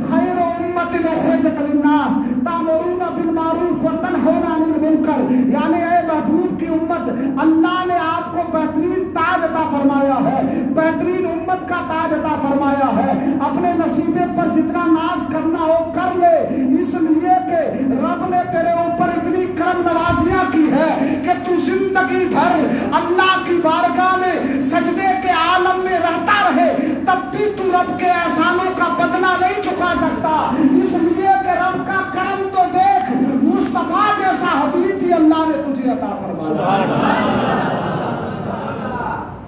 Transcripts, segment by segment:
خیر امت اخرجت للناس تأمرون بالمعروف وتنہون عن المنکر، یعنی اے محبوب کی امت، اللہ نے آپ کو بہترین تاج عطا فرمایا ہے، بہترین امت کا تاج عطا فرمایا ہے۔ اپنے نصیبے پر جتنا ناز کرنا ہو کر لے، اس لیے کہ رب نے تیرے اوپر اتنی کرم نوازیاں کی ہے کہ تو زندگی بھر اللہ کی بارگاہ میں سجدے کے عالم میں رہتا رہے، تب بھی تو رب کے احسانوں کا بدلہ نہیں چکا سکتا، اس لیے کہ رب کا کرم تو دیکھ، مصطفیٰ جیسا حبیب بھی اللہ نے تجھے عطا فرمایا۔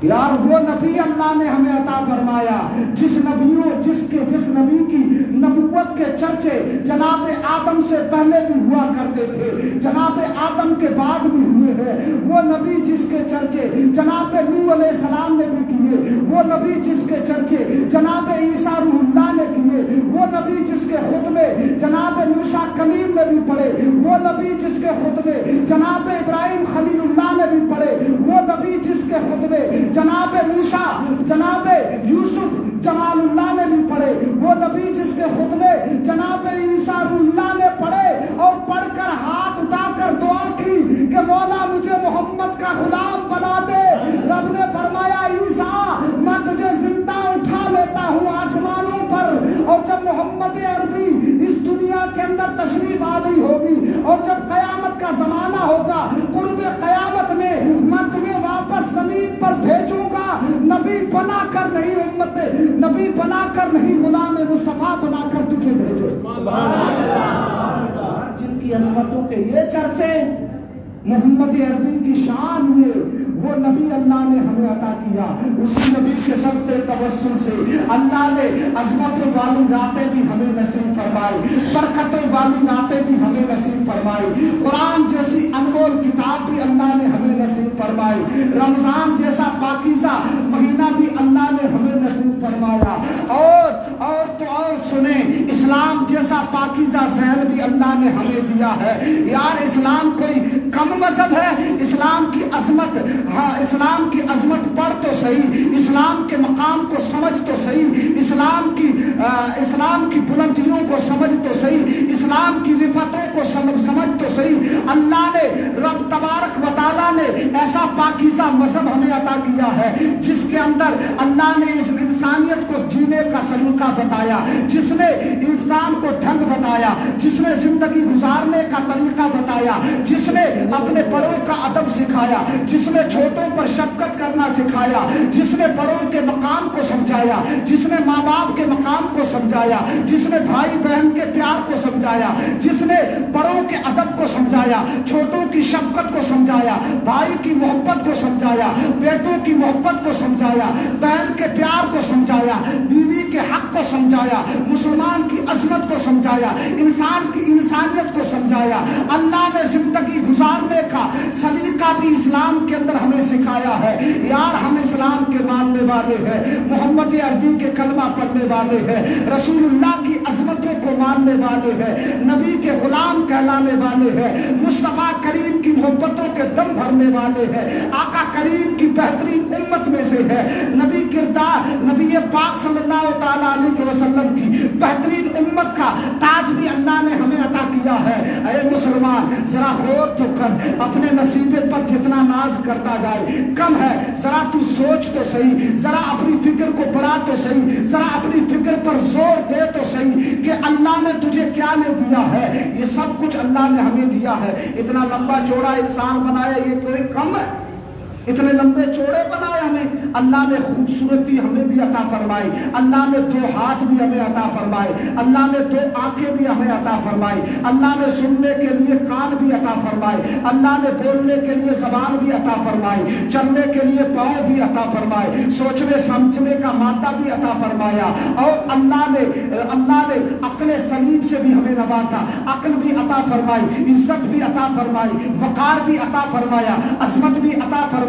یار وہ نبی اللہ نے ہمیں عطا فرمایا جس نبی کی نبوت کے چرچے جناب آدم سے پہلے بھی ہوا کرتے تھے، جناب آدم کے بعد بھی ہوئے ہیں، وہ نبی جس کے چرچے جناب نوح علیہ السلام نے بھی کیے، وہ نبی جس کے چرچے جناب عیسیٰ روح اللہ نے کیے، وہ نبی جس کے خطبے جناب موسیٰ کلیم نے بھی پڑھے، وہ نبی جس کے خطبے جناب ابراہیم خلیل اللہ نے بھی پڑھے، وہ نبی جس کے خطبے جناب موسیٰ جناب یوسف جمال اللہ نے بھی پڑھے، وہ نبی جس کے خطبے جناب عیسیٰ روح اللہ نے پڑھے اور پڑھ کر ہاتھ اٹھا کر دعا کی کہ مولا مجھے محمد کا غلام بنا دے۔ رب نے فرمایا عیسیٰ میں تجھے زندہ اٹھا لیتا ہوں آسمانوں پر، اور جب محمد عربی اس دنیا کے اندر تشریف آوری ہوگی اور جب قیامت کا زمانہ ہوگا، قرب قیامت میں میں تمہیں واپس زمین پر بھیجوں گا، نبی بنا کر نہیں امت، نبی بنا کر نہیں، غلام مصطفیٰ بنا کر تجھے بھیجو۔ جن کی عظمتوں کے یہ چرچے محمد عربی کی شان ہوئے، وہ نبی اللہ نے ہمیں عطا کیا، اسی نبی کے سب توسل سے اللہ نے عظمتوں والی راتیں بھی ہمیں نصیب فرمائی، برکتوں والی راتیں بھی ہمیں نصیب فرمائی، قرآن جیسی انمول کتاب بھی اللہ نے ہمیں نصیب فرمائی، رمضان جیسا پاکیزہ مہینہ بھی اللہ نے ہمیں نصیب فرمایا، اور سنیں اسلام جیسا پاکیزہ ذہن بھی اللہ نے ہمیں دیا ہے۔ یار اسلام کوئی کم مذہب ہے؟ اسلام کی عظمت، ہاں اسلام کی عظمت پڑھ تو صحیح، اسلام کے مقام کو سمجھ تو صحیح، اسلام کی بلندیوں کو سمجھ تو صحیح، اسلام کی رفتوں کو سمجھ تو صحیح۔ اللہ نے رب تبارک و تعالیٰ نے ایسا پاکیزہ مذہب ہمیں عطا کیا ہے جس کے اندر اللہ نے اس انسانیت کو جینے کا سلیقہ بتایا، جس نے انسان کو ڈھنگ بتایا، جس نے زندگی گزارنے کا طریقہ بتایا، جس نے اپنے بڑوں کا ادب سکھایا، جس نے چھوٹوں پر شفقت کرنا سکھایا، جس نے بڑوں کے مقام کو سمجھایا، جس نے ماں باپ کے مقام کو سمجھایا، جس نے بھائی بہن کے پیار کو سمجھایا، جس نے بڑوں کے ادب کو سمجھایا، چھوٹوں کی شفقت کو سمجھایا، بھائی کی محبت کو سمجھایا، بیٹوں کی محبت کو سمجھایا، بہن کے پیار کو سمجھایا، بیوی کے حق کو سمجھایا، مسلمان کی عظمت کو سمجھایا، انسان کی انسانیت کو سمجھایا۔ اللہ نے زندگی گزارنے کا سلیقہ بھی اسلام کے اندر ہمیں سکھایا ہے۔ یار ہم اسلام کے ماننے والے ہیں، محمد عربی کے کلمہ پڑھنے والے ہیں، رسول اللہ کی عظمتوں کو ماننے والے ہیں، نبی کے غلام کہلانے والے ہیں، مصطفیٰ کریم کی محبتوں کے دم بھرنے والے ہیں، آقا کریم کی بہترین امت میں سے ہے، نبی کردار نبی پاک صلی اللہ تعالیٰ علیہ وسلم کی بہترین امت کا تاج بھی اللہ نے ہمیں عطا کیا ہے۔ اے مسلمان ذرا غور تو کر، اپنے نصیبے پر جتنا ناز کرتا جائے کم ہے، ذرا تو سوچ تو صحیح، ذرا اپنی فکر کو بڑھا تو صحیح، ذرا اپنی فکر پر زور دے تو صحیح کہ اللہ نے تجھے کیا نے دیا ہے۔ یہ سب کچھ اللہ نے ہمیں دیا ہے۔ اتنا لمبا چوڑا انسان بنایا، یہ کوئی کم ہے؟ اتنے لمبے چوڑے بنائے ہمیں، اللہ نے خوبصورتی ہمیں بھی عطا فرمائی، اللہ نے 2 ہاتھ بھی ہمیں عطا فرمائے، اللہ نے 2 آنکھیں بھی ہمیں عطا فرمائی، اللہ نے سننے کے لیے کان بھی عطا فرمائے، اللہ نے بولنے کے لیے زبان بھی عطا فرمائی، چلنے کے لیے پاؤں بھی عطا فرمائے، سوچنے سمجھنے کا مادہ بھی عطا فرمایا، اور اللہ نے عقل سلیم سے بھی ہمیں نوازا، عقل بھی عطا فرمائی، عزت بھی عطا فرمائی، وقار بھی عطا فرمایا، عظمت بھی عطا فرمائی،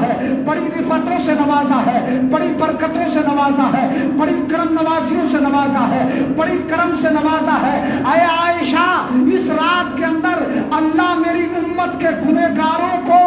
ہے, بڑی رفتوں سے نوازا ہے, بڑی برکتوں سے نوازا ہے, بڑی کرم نوازیوں سے نوازا ہے, بڑی کرم سے نوازا ہے. اے عائشہ, اس رات کے اندر اللہ میری امت کے گنہگاروں کو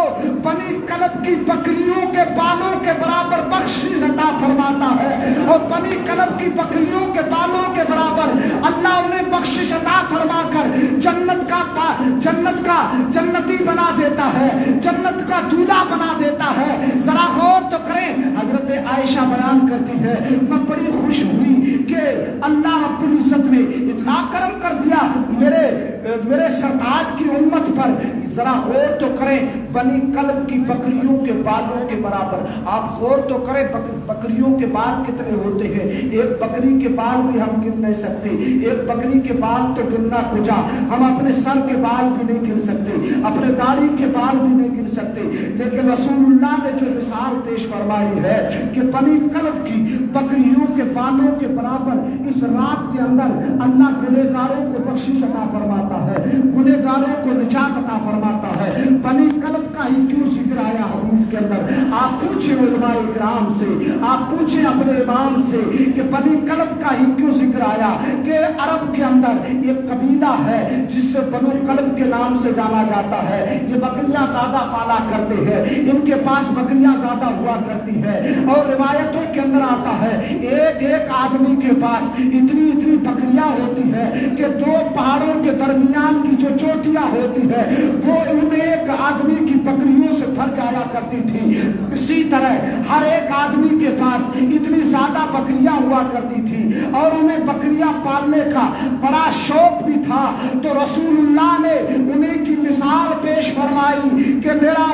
بنی کلب کی بکریوں کے بالوں کے برابر بخشش عطا فرماتا ہے, اور بنی کلب کی بکریوں کے بالوں کے برابر اللہ انہیں بخشش عطا فرما کر جنت کا جنتی بنا دیتا ہے, جنت کا دولہا بنا دیتا ہے. ذرا غور تو کریں, حضرت عائشہ بیان کرتی ہے, میں بڑی خوش ہوئی کہ اللہ رب العزت نے اتنا کرم کر دیا میرے سرتاج کی امت پر. ذرا غور تو کریں, بنی کلب کی بکریوں کے بالوں کے برابر. آپ غور تو کریں, بکریوں کے بال کتنے ہوتے ہیں. ایک بکری کے بال بھی ہم گن نہیں سکتے, ایک بکری کے بال تو گننا کجا, ہم اپنے سر کے بال بھی نہیں گن سکتے, اپنے داڑھی کے بال بھی نہیں گن سکتے. لیکن رسول اللہ نے جو مثال پیش فرمائی ہے کہ بنی کلب کی بکریوں کے بالوں کے برابر اس رات کے اندر اللہ گنہگاروں کو بخشش عطا فرماتا ہے, گنہگاروں کو نجات عطا فرماتا ہے. بنی کلب کا ہی کیوں ذکر آیا حدیث کے اندر؟ آپ پوچھیں علماء کرام سے, آپ پوچھیں اپنے امام سے کہ بنی کلب کا ہی کیوں ذکر آیا. کہ عرب کے اندر ایک قبیلہ ہے جس سے بنو کلب کے نام سے جانا جاتا ہے. یہ بکریاں زیادہ پالا کرتے ہیں, ان کے پاس بکریاں زیادہ ہوا کرتی ہے, اور روایتوں کے اندر آتا ہے ایک آدمی کے پاس اتنی بکریاں ہوتی ہے کہ دو پہاڑوں کے درمیان کی جو چوٹیاں ہوتی ہے وہ ان ایک آدمی کی بکریوں سے بھر جایا کرتی تھی. اسی طرح ہر ایک آدمی کے پاس اتنی زیادہ بکریاں ہوا کرتی تھی اور انہیں بکریاں پالنے کا بڑا شوق بھی تھا. تو رسول اللہ نے انہیں کی مثال پیش فرمائی کہ میرا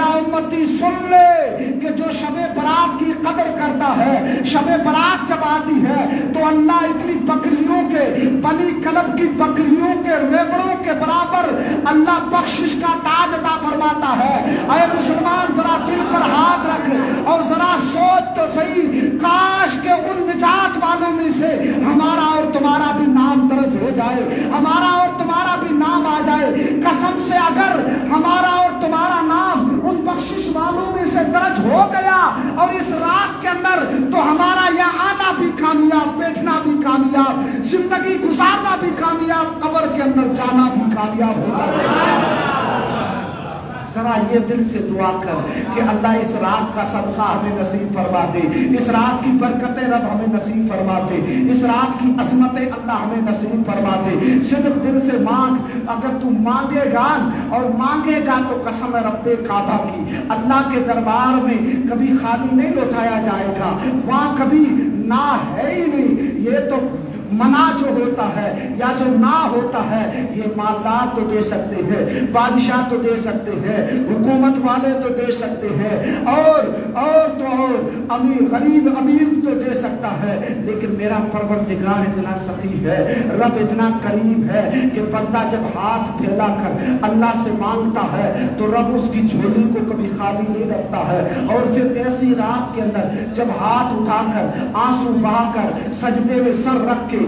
امتی سن لے کہ جو شب برات کی قدر کرتا ہے, شب برات جب آتی ہے تو اللہ اتنی بکریوں کے, بنی کلب کی بکریوں کے ریوڑوں کے برابر اللہ بخشش کا تاج عطا فرماتا ہے. اے مسلمان, ذرا دل پر ہاتھ رکھ اور ذرا سوچ تو صحیح, کاش کہ ان نجات والوں میں سے ہمارا اور تمہارا بھی نام درج ہو جائے, ہمارا اور تمہارا بھی نام آ جائے. قسم سے اگر ہمارا اور تمہارا نام ان بخشش والوں میں سے درج ہو گیا اور اس رات کے اندر, تو ہمارا یہاں آنا بھی کامیاب, بیٹھنا بھی کامیاب, زندگی گزارنا بھی کامیاب, قبر کے اندر جانا بھی کامیاب ہوگا. ذرا یہ دل سے دعا کر کہ اللہ اس رات کا صدقہ ہمیں نصیب فرما دے, اس رات کی برکتیں رب ہمیں نصیب فرما دے, اس رات کی عظمتیں اللہ ہمیں نصیب فرما دے. صدق دل سے مانگ, اگر تو مانگے گا اور مانگے گا تو قسم رب کعبہ کی اللہ کے دربار میں کبھی خالی نہیں لوٹایا جائے گا, وہاں کبھی نہ ہے ہی نہیں. یہ تو منع جو ہوتا ہے یا جو نہ ہوتا ہے, یہ مالدار تو دے سکتے ہیں, بادشاہ تو دے سکتے ہیں, حکومت والے تو دے سکتے ہیں, اور غریب امیر تو دے سکتا ہے, لیکن میرا پروردگار اتنا سخی ہے, رب اتنا قریب ہے کہ بندہ جب ہاتھ پھیلا کر اللہ سے مانگتا ہے تو رب اس کی جھولی کو کبھی خالی نہیں رکھتا ہے. اور پھر ایسی رات کے اندر جب ہاتھ اٹھا کر, آنسو بہا کر, سجدے میں سر رکھ کے,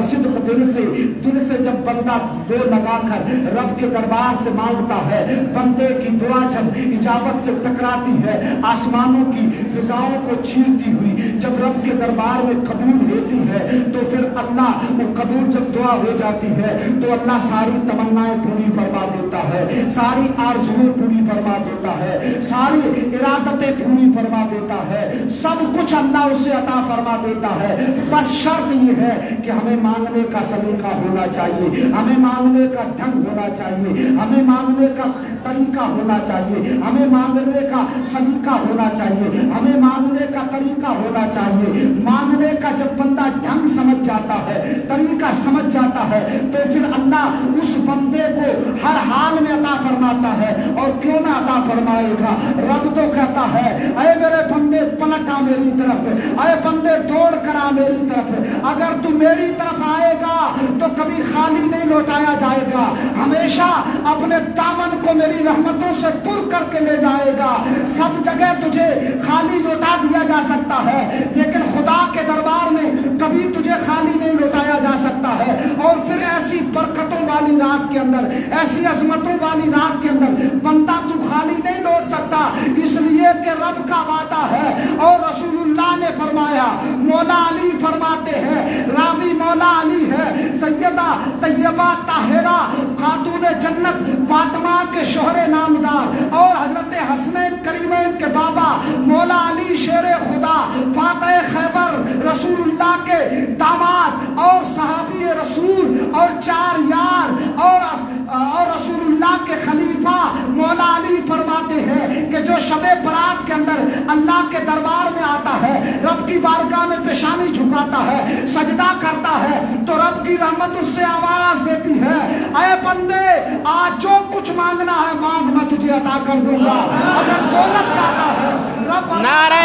صدق دل سے جب بندہ دو لگا کر رب کے دربار سے مانگتا ہے, بندے کی دعا جب اجابت سے ٹکراتی ہے, آسمانوں کی فضاؤں کو چھیرتی ہوئی جب رب کے دربار میں قبول ہوتی ہے, تو پھر اللہ وہ قبول جب دعا ہو جاتی ہے تو اللہ ساری تمنائیں پوری فرما دیتا ہے, ساری آرزویں پوری فرما دیتا ہے, ساری ارادتیں پوری فرما دیتا ہے, سب کچھ اللہ اسے عطا فرما دیتا ہے. بس شرط یہ ہے کہ ہمیں مانگنے کا سلیقہ ہونا چاہیے, ہمیں مانگنے کا ڈھنگ ہونا چاہیے, ہمیں مانگنے کا طریقہ ہونا چاہیے, ہمیں مانگنے کا سلیقہ ہونا چاہیے, ہمیں مانگنے کا طریقہ ہونا چاہیے. مانگنے کا جب بندہ ڈھنگ سمجھ جاتا ہے, طریقہ سمجھ جاتا ہے, تو پھر اللہ اس بندے کو ہر حال میں عطا فرماتا ہے. اور کیوں نہ عطا فرمائے گا, رب تو کہتا ہے اے میرے بندے پلٹ آ میری طرف, اے بندے دوڑ کر آ میری طرف, اگر تو میری طرف آئے گا تو کبھی خالی نہیں لوٹایا جائے گا, ہمیشہ اپنے دامن کو میری رحمتوں سے پر کر کے لے جائے گا. سب جگہ تجھے خالی لوٹا دیا جا سکتا ہے, لیکن خدا کے دربار میں کبھی تجھے خالی نہیں لوٹایا جا سکتا ہے. اور پھر ایسی برکتوں والی والی رات کے اندر، ایسی عظمتوں والی رات کے اندر بندہ تو خالی نہیں لوٹ سکتا، اس لیے کہ رب کا وعدہ ہے۔ اور رسول اللہ نے فرمایا، مولا علی فرماتے ہیں، راوی مولا علی ہے، سیدہ طیبہ طاہرہ خاتون جنت فاطمہ کے شوہر نامدار اور حضرت حسنین کریمین کے بابا مولا علی شیر خدا فاتح خیبر رسول اللہ کے داماد اور صحابی رسول اور 4 یار اور رسول اللہ کے خلیفہ مولا علی فرماتے ہیں کہ جو شب برات کے اندر اللہ کے دربار میں آتا ہے، رب کی بارگاہ میں پیشانی جھکاتا ہے، سجدہ کرتا ہے، تو رب کی رحمت اس سے آواز دیتی ہے، اے بندے آج جو کچھ مانگنا ہے مانگ، میں تجھے عطا کر دوں گا۔ اگر دولت چاہتا ہے رب، نعرہ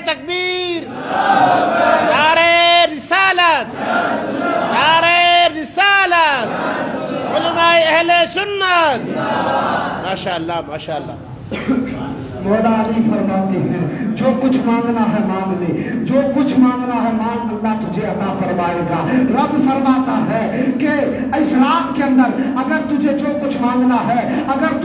تکبیر، نعرہ رسالت، نعرہ رسالت، علماء اہل سنت، ماشاءاللہ ماشاءاللہ۔ مولا علی فرماتے ہیں جو کچھ مانگنا ہے مانگ لے، جو کچھ مانگنا ہے مانگ، اللہ تجھے عطا فرمائے گا۔ رب فرماتا ہے کہ اس رات کے اندر اگر تجھے جو کچھ مانگنا ہے، اگر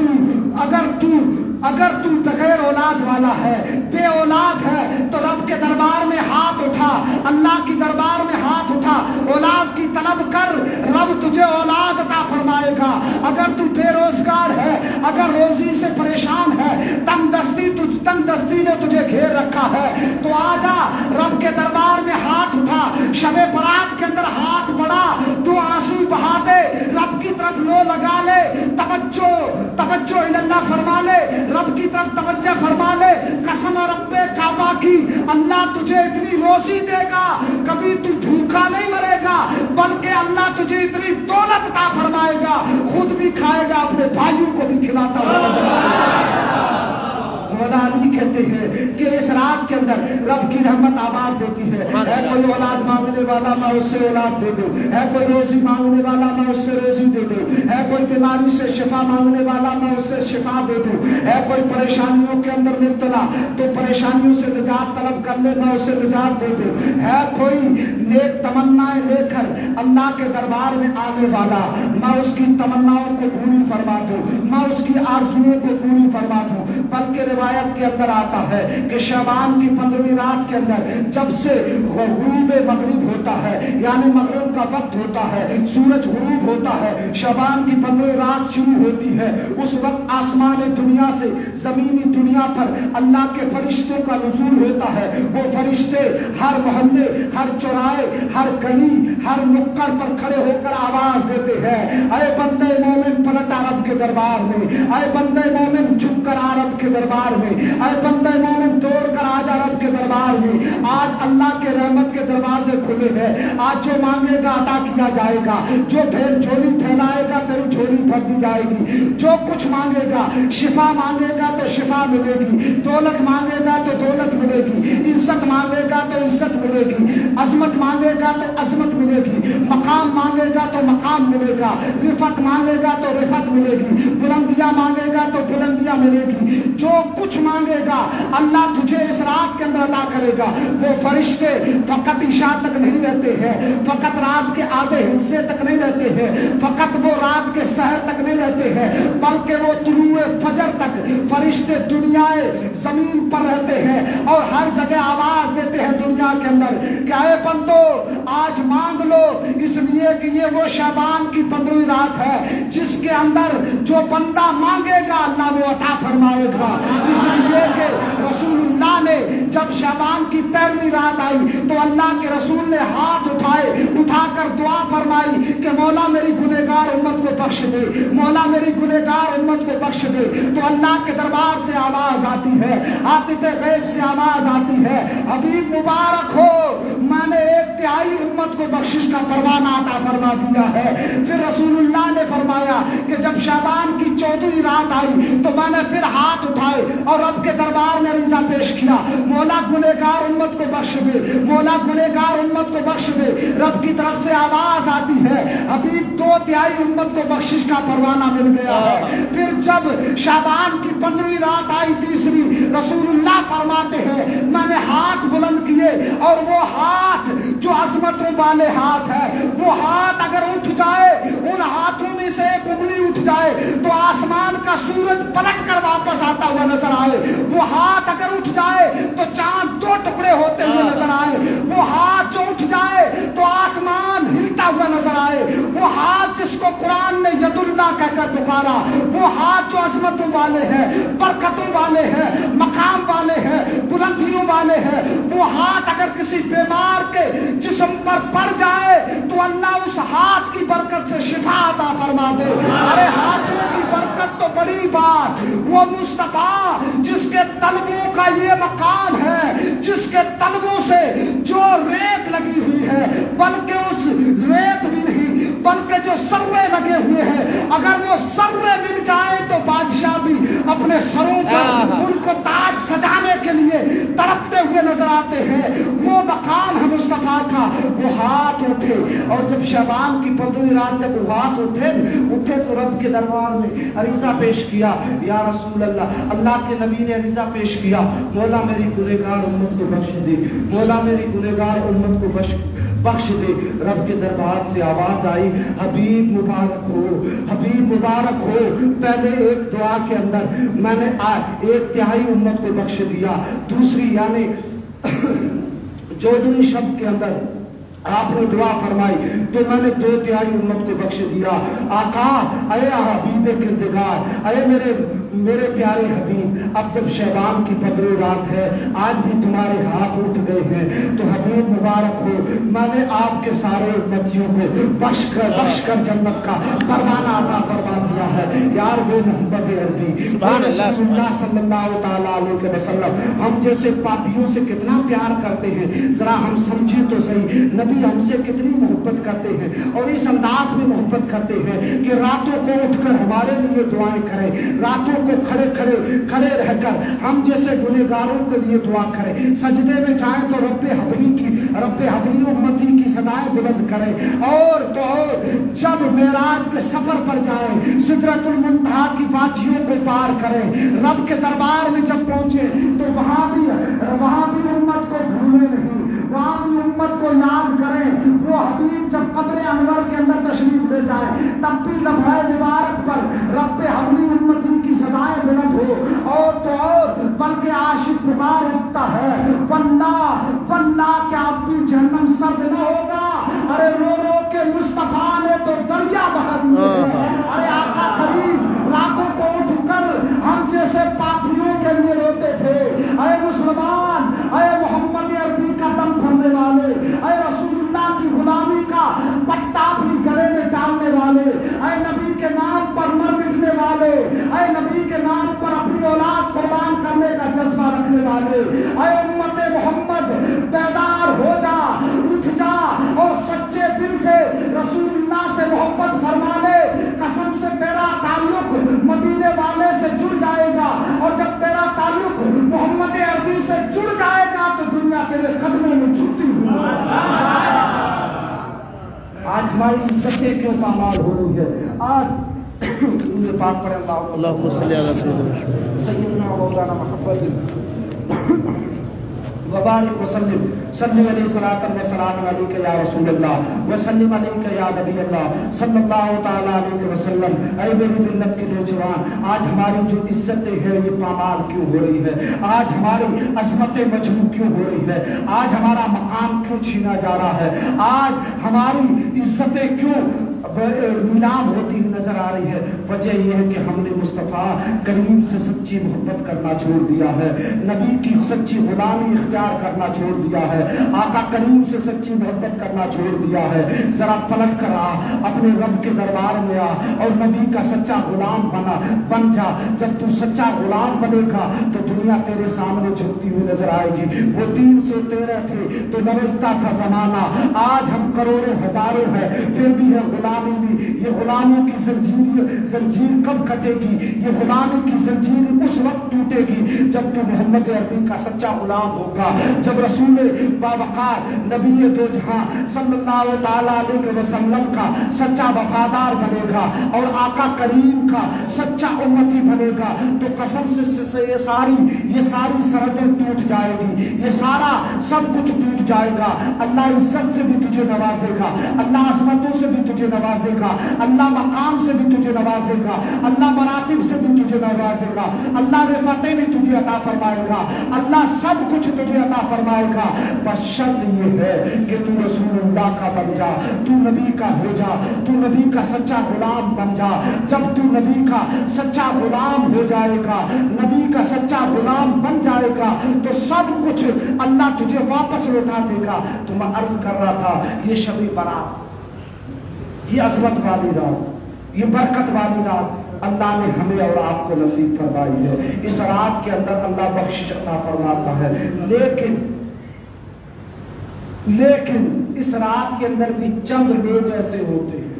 تو بغیر اولاد والا ہے، بے اولاد ہے، تو رب کے دربار میں ہاتھ اٹھا، اللہ کی دربار میں ہاتھ اٹھا، اولاد کی طلب کر، رب تجھے اولاد عطا فرمائے گا۔ اگر تو بے روزگار ہے، اگر روزی سے پریشان ہے، تنگ دستی نے تجھے گھیر رکھا ہے، تو آجا رب کے دربار میں ہاتھ اٹھا، شب برات کے اندر ہاتھ بڑھا، تو آنسو بہا دے، رب کی طرف لو لگا لے، توجہ اللہ فرما لے، رب کی طرف توجہ فرما لے، قسم رب کعبہ کی، اللہ تجھے اتنی روزی دے گا، کبھی تو بھوکا نہیں مرے گا، بلکہ اللہ تجھے اتنی دولت عطا فرمائے گا، خود بھی کھائے گا، اپنے بھائیوں کو بھی کھلاتا ہوا نظر آئے گا۔ مولا علی کہتے ہیں کہ اس رات کے اندر رب کی رحمت آواز دیتی ہے، ہے کوئی اولاد مانگنے والا میں اس سے اولاد دے دوں، ہے کوئی روزی مانگنے والا میں اس سے روزی دے دوں، ہے کوئی بیماری سے شفا مانگنے والا میں اس سے شفا دے دوں، ہے کوئی پریشانیوں کے اندر مبتلا تو پریشانیوں سے نجات طلب کر لے میں اسے نجات دے دوں، ہے کوئی نیک تمنائیں لے کر اللہ کے دربار میں آنے والا میں اس کی تمناؤں کو پوری فرما دوں، میں اس کی آرزوؤں کو پوری فرما دوں۔ بلکہ روایت کے اندر آتا ہے کہ شعبان کی 15ویں رات کے اندر جب سے غروب مغرب ہوتا ہے، یعنی مغرب کا وقت ہوتا ہے، سورج غروب ہوتا ہے، شعبان کی 15ویں رات شروع ہوتی ہے، اس وقت آسمان دنیا سے زمینی دنیا پر اللہ کے فرشتوں کا نزول ہوتا ہے۔ وہ فرشتے ہر محلے، ہر چوراہے، ہر گلی، ہر نکڑ پر کھڑے ہو کر آواز دیتے ہیں، اے بندے مومن پلٹ آ رب کے دربار میں، اے بندے مومن جھک کر آ رب کے دربار میں، اے بندے مومن دوڑ کر آ جا رب کے دربار میں۔ آج اللہ کے رحمت کے دروازے کھلے ہیں، آج جو مانگے گا عطا کیا جائے گا، جو جھولی پھیلائے گا تیری جھولی بھر دی جائے گی، جو کچھ مانگے گا، شفا مانگے گا تو شفا ملے گی، دولت مانگے گا تو دولت ملے گی، عزت مانگے گا تو عزت ملے گی، عظمت مانگے گا تو عظمت ملے گی، مقام مانگے گا تو مقام ملے گا، رفت مانگے گا تو رفت ملے گی، بلندیاں مانگے گا تو بلندیاں ملے گی، جو کچھ مانگے گا اللہ تجھے اس رات کے اندر عطا کرے گا۔ وہ فرشتے فقط عشاء تک نہیں رہتے ہیں، فقط رات کے آدھے حصے تک نہیں رہتے ہیں، فقط وہ رات کے سحر تک نہیں رہتے ہیں، بلکہ وہ طلوع فجر تک فرشتے دنیا زمین پر رہتے ہیں اور ہر جگہ آواز دیتے ہیں دنیا کے اندر کہ اے بندو آج مانگ لو، اس لیے کہ یہ وہ شعبان کی 15ویں رات ہے جس کے اندر جو بندہ مانگے گا اللہ وہ عطا فرمائے گا۔ اس لیے کہ رسول اللہ نے جب شعبان کی 13ویں رات آئی تو اللہ کے رسول نے ہاتھ اٹھا کر دعا فرمائی کہ مولا میری گنہگار امت کو بخش دے، مولا میری گنہگار امت کو بخش دے۔ تو اللہ کے دربار سے آواز آتی ہے، عاطف غیب سے آواز آتی ہے، حبیب مبارک ہو میں نے 1/3 امت کو بخشش کا پروانہ عطا فرما دیا ہے۔ پھر رسول اللہ نے فرمایا کہ جب شعبان کی 14ویں رات آئی تو میں نے پھر ہاتھ اٹھائے اور رب کے دربار میں عریضہ پیش کیا، مولا گنہگار امت کو بخش دے، مولا گنہگار امت کو بخش دے۔ رب کی طرف سے آواز آتی ہے، حبیب 2/3 امت کو بخشش کا پروانہ مل گیا ہے۔ پھر جب شعبان کی 15ویں رات آئی 30ویں، رسول اللہ فرماتے ہیں میں نے ہاتھ بلند کیے اور وہ ہاتھ جو عظمتوں والے ہاتھ ہے، وہ ہاتھ اگر اٹھ جائے، ان ہاتھوں میں سے ایک انگلی اٹھ جائے تو آسمان کا سورج پلٹ کر واپس آتا ہوا نظر آئے، وہ ہاتھ اگر اٹھ جائے تو چاند 2 ٹکڑے ہوتے ہوئے نظر آئے، وہ ہاتھ جو اٹھ جائے تو آسمان ہلتا ہوا نظر آئے، وہ ہاتھ جس کو قرآن نے ید اللہ کہہ کر پکارا، وہ ہاتھ جو عظمتوں والے ہیں، برکتوں والے ہیں، مقام والے ہیں، بلندیوں والے ہیں، وہ ہاتھ اگر کسی بیمار کے جسم پر پڑ جائے تو اللہ اس ہاتھ کی برکت سے شفا عطا فرما دے۔ ارے ہاتھوں کی برکت تو بڑی بات، وہ مصطفیٰ جس کے تلووں کا یہ مقام ہے، جس کے تلووں سے جو ریت لگی ہوئی ہے، بلکہ اس ریت بھی نہیں بلکہ جو سرے لگے ہوئے ہیں، اگر وہ سرے مل جائیں تو بادشاہ بھی اپنے سروں پر ان کو تاج سجانے کے لیے تڑپتے ہوئے نظر آتے ہیں۔ وہ مقام ہے مصطفیٰ کا۔ وہ ہاتھ اٹھے اور جب شعبان کی 15ویں رات جب وہ ہاتھ اٹھے تو رب کے دربار میں عریضہ پیش کیا، یا رسول اللہ، اللہ کے نبی نے عریضہ پیش کیا، مولا میری گنہگار امت کو بخش دے، مولا میری گنہگار امت کو بخش دے۔ رب کے دربار سے آواز آئی، حبیب مبارک ہو، حبیب مبارک ہو۔ پہلے ایک دعا کے اندر میں نے 1/3 امت کو بخش دیا، دوسری یعنی 14ویں شب کے اندر آپ نے دعا فرمائی تو میں نے 2/3 امت کو بخش دیا۔ آقا، اے حبیب کردگار، اے میرے پیارے حبیب، اب جب شعبان کی 15 رات ہے، آج بھی تمہارے ہاتھ اٹھ گئے ہیں تو حبیب مبارک ہو، میں نے آپ کے سارے امتیوں کو بخش کر جنت کا پروانہ عطا فرما دیا ہے۔ یار وہ محمد عربی رسول اللہ صلی اللہ تعالیٰ علیہ وسلم ہم جیسے پاپیوں سے کتنا پیار کرتے ہیں، ذرا ہم سمجھیں تو صحیح، نبی ہم سے کتنی محبت کرتے ہیں اور اس انداز میں محبت کرتے ہیں کہ راتوں کو اٹھ کر ہمارے لیے دعائیں کریں، راتوں کو کھڑے رہ کر ہم جیسے گنہگاروں کے لیے دعا کریں، سجدے میں جائیں تو رب حبلی امتی کی صدائیں بلند کریں، اور تو جب معراج کے سفر پر جائیں، سدرۃ المنتہا کی وادیوں کو پار کریں، رب کے دربار میں جب پہنچے تو وہاں بھی امت کو بھولے نہیں، وہاں بھی امت کو یاد کریں۔ وہ حبیب جب قبر انور کے اندر تشریف لے جائے تب بھی لمحہ مبارک پر رب حبلی امتی کی صدائیں بلند ہو، اور تو اور بلکہ عاشق پکار اٹھتا ہے، واللہ کیا اب بھی جہنم سرد نہ ہوگا؟ ارے رو رو کے مصطفیٰ نے تو دریا بہا دیے ہیں۔ ارے آقا کریم راتوں کو اٹھ کر ہم جیسے پاپیوں کے لیے روتے تھے، اے مسلمان، اے محمد عربی کا دم بھرنے والے، اے رسول اللہ کی غلامی کا پٹا اپنی گلے میں ڈالنے والے، اے نبی کے نام پر مر مٹنے والے، اے نبی کے نام پر اپنی اولاد قربان کرنے کا جذبہ رکھنے والے، اے امت محمد بیدار ہو جا، اٹھ جا اور سچے دل سے رسول اللہ سے محبت فرما لے۔ قسم سے تیرا تعلق مدینے والے سے جڑ جائے گا، اور جب تیرا تعلق محمد عربی سے جڑ جائے گا تو دنیا تیرے قدموں میں جھکتی ہوئی۔ آج ہماری عزتیں کیوں پامال ہو رہی ہے؟ آج درود پاک پڑھیں، اللہم صلی علی سیدنا مولانا محمد وبارک وسلم، صلی علیہ الصلوۃ والسلام علیک یا رسول اللہ وسلم علیک یا نبی اللہ صلی اللہ تعالیٰ علیہ وسلم۔ اے میری ملت کے نوجوان، آج ہماری جو عزتیں ہیں یہ پامال کیوں ہو رہی ہے؟ آج ہماری عظمتیں مجروح کیوں ہو رہی ہے؟ آج ہمارا مقام کیوں چھینا جا رہا ہے؟ آج ہماری عزتیں کیوں نیلام ہوتی نظر آ رہی ہے؟ وجہ یہ ہے کہ ہم نے مصطفیٰ کریم سے سچی محبت کرنا چھوڑ دیا ہے، نبی کی سچی غلامی اختیار کرنا چھوڑ دیا ہے، آقا کریم سے سچی محبت کرنا چھوڑ دیا ہے۔ ذرا پلٹ کر آ، اپنے رب کے دربار میں آ اور نبی کا سچا غلام بن جا۔ جب تو سچا غلام بنے گا تو دنیا تیرے سامنے جھکتی ہوئی نظر آئے گی۔ وہ 313 تھے تو نوزتا تھا زمانہ، آج ہم کروڑوں ہزاروں ہیں پھر بھی ہے غلام غلامی لی. یہ غلاموں کی زنجیر کب کٹے گی؟ یہ غلامی کی زنجیر اس وقت ٹوٹے گی جب تو محمد عربی کا سچا غلام ہوگا، جب رسول باوقار نبی دو جہاں صلی اللہ تعالیٰ علیہ وسلم کا سچا وفادار بنے گا اور آقا کریم کا سچا امتی بنے گا تو قسم سے یہ ساری سرحدیں ٹوٹ جائے گی، یہ سارا سب کچھ ٹوٹ جائے گا. اللہ عزت سے بھی تجھے نوازے گا، اللہ عظمتوں سے بھی تجھے نوازے گا، اللہ مقام سے بھی تجھے نوازے گا، اللہ مراتب سے بھی تجھے نوازے گا، اللہ رفعتیں بھی تجھے عطا فرمائے گا، اللہ سب کچھ تجھے عطا فرمائے گا. بس شرط یہ ہے کہ تو رسول اللہ کا بن جا، تو نبی کا ہو جا، تو نبی کا سچا غلام بن جا. جب تو نبی کا سچا غلام ہو جائے گا، نبی کا سچا غلام بن جائے گا تو سب کچھ اللہ تجھے واپس لوٹا دے گا. تو میں عرض کر رہا تھا یہ شب برات، یہ عظمت والی رات، یہ برکت والی رات اللہ نے ہمیں اور آپ کو نصیب فرمائی ہے. اس رات کے اندر اللہ بخشش عطا فرماتا ہے، لیکن اس رات کے اندر بھی چند لوگ ایسے ہوتے ہیں،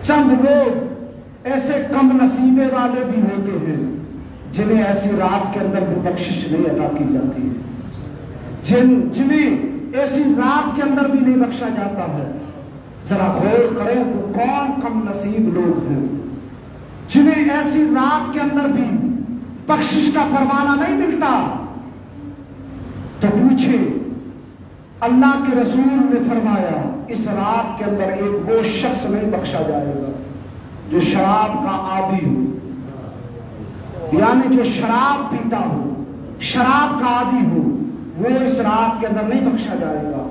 چند لوگ ایسے کم نصیبے والے بھی ہوتے ہیں جنہیں ایسی رات کے اندر بھی بخشش نہیں عطا کی جاتی ہے، جنہیں ایسی رات کے اندر بھی نہیں بخشا جاتا ہے. ذرا غور کریں وہ کون کم نصیب لوگ ہیں جنہیں ایسی رات کے اندر بھی بخشش کا پروانہ نہیں ملتا. تو پوچھے اللہ کے رسول نے فرمایا اس رات کے اندر ایک وہ شخص نہیں بخشا جائے گا جو شراب کا عادی ہو، یعنی جو شراب پیتا ہو، شراب کا عادی ہو، وہ اس رات کے اندر نہیں بخشا جائے گا.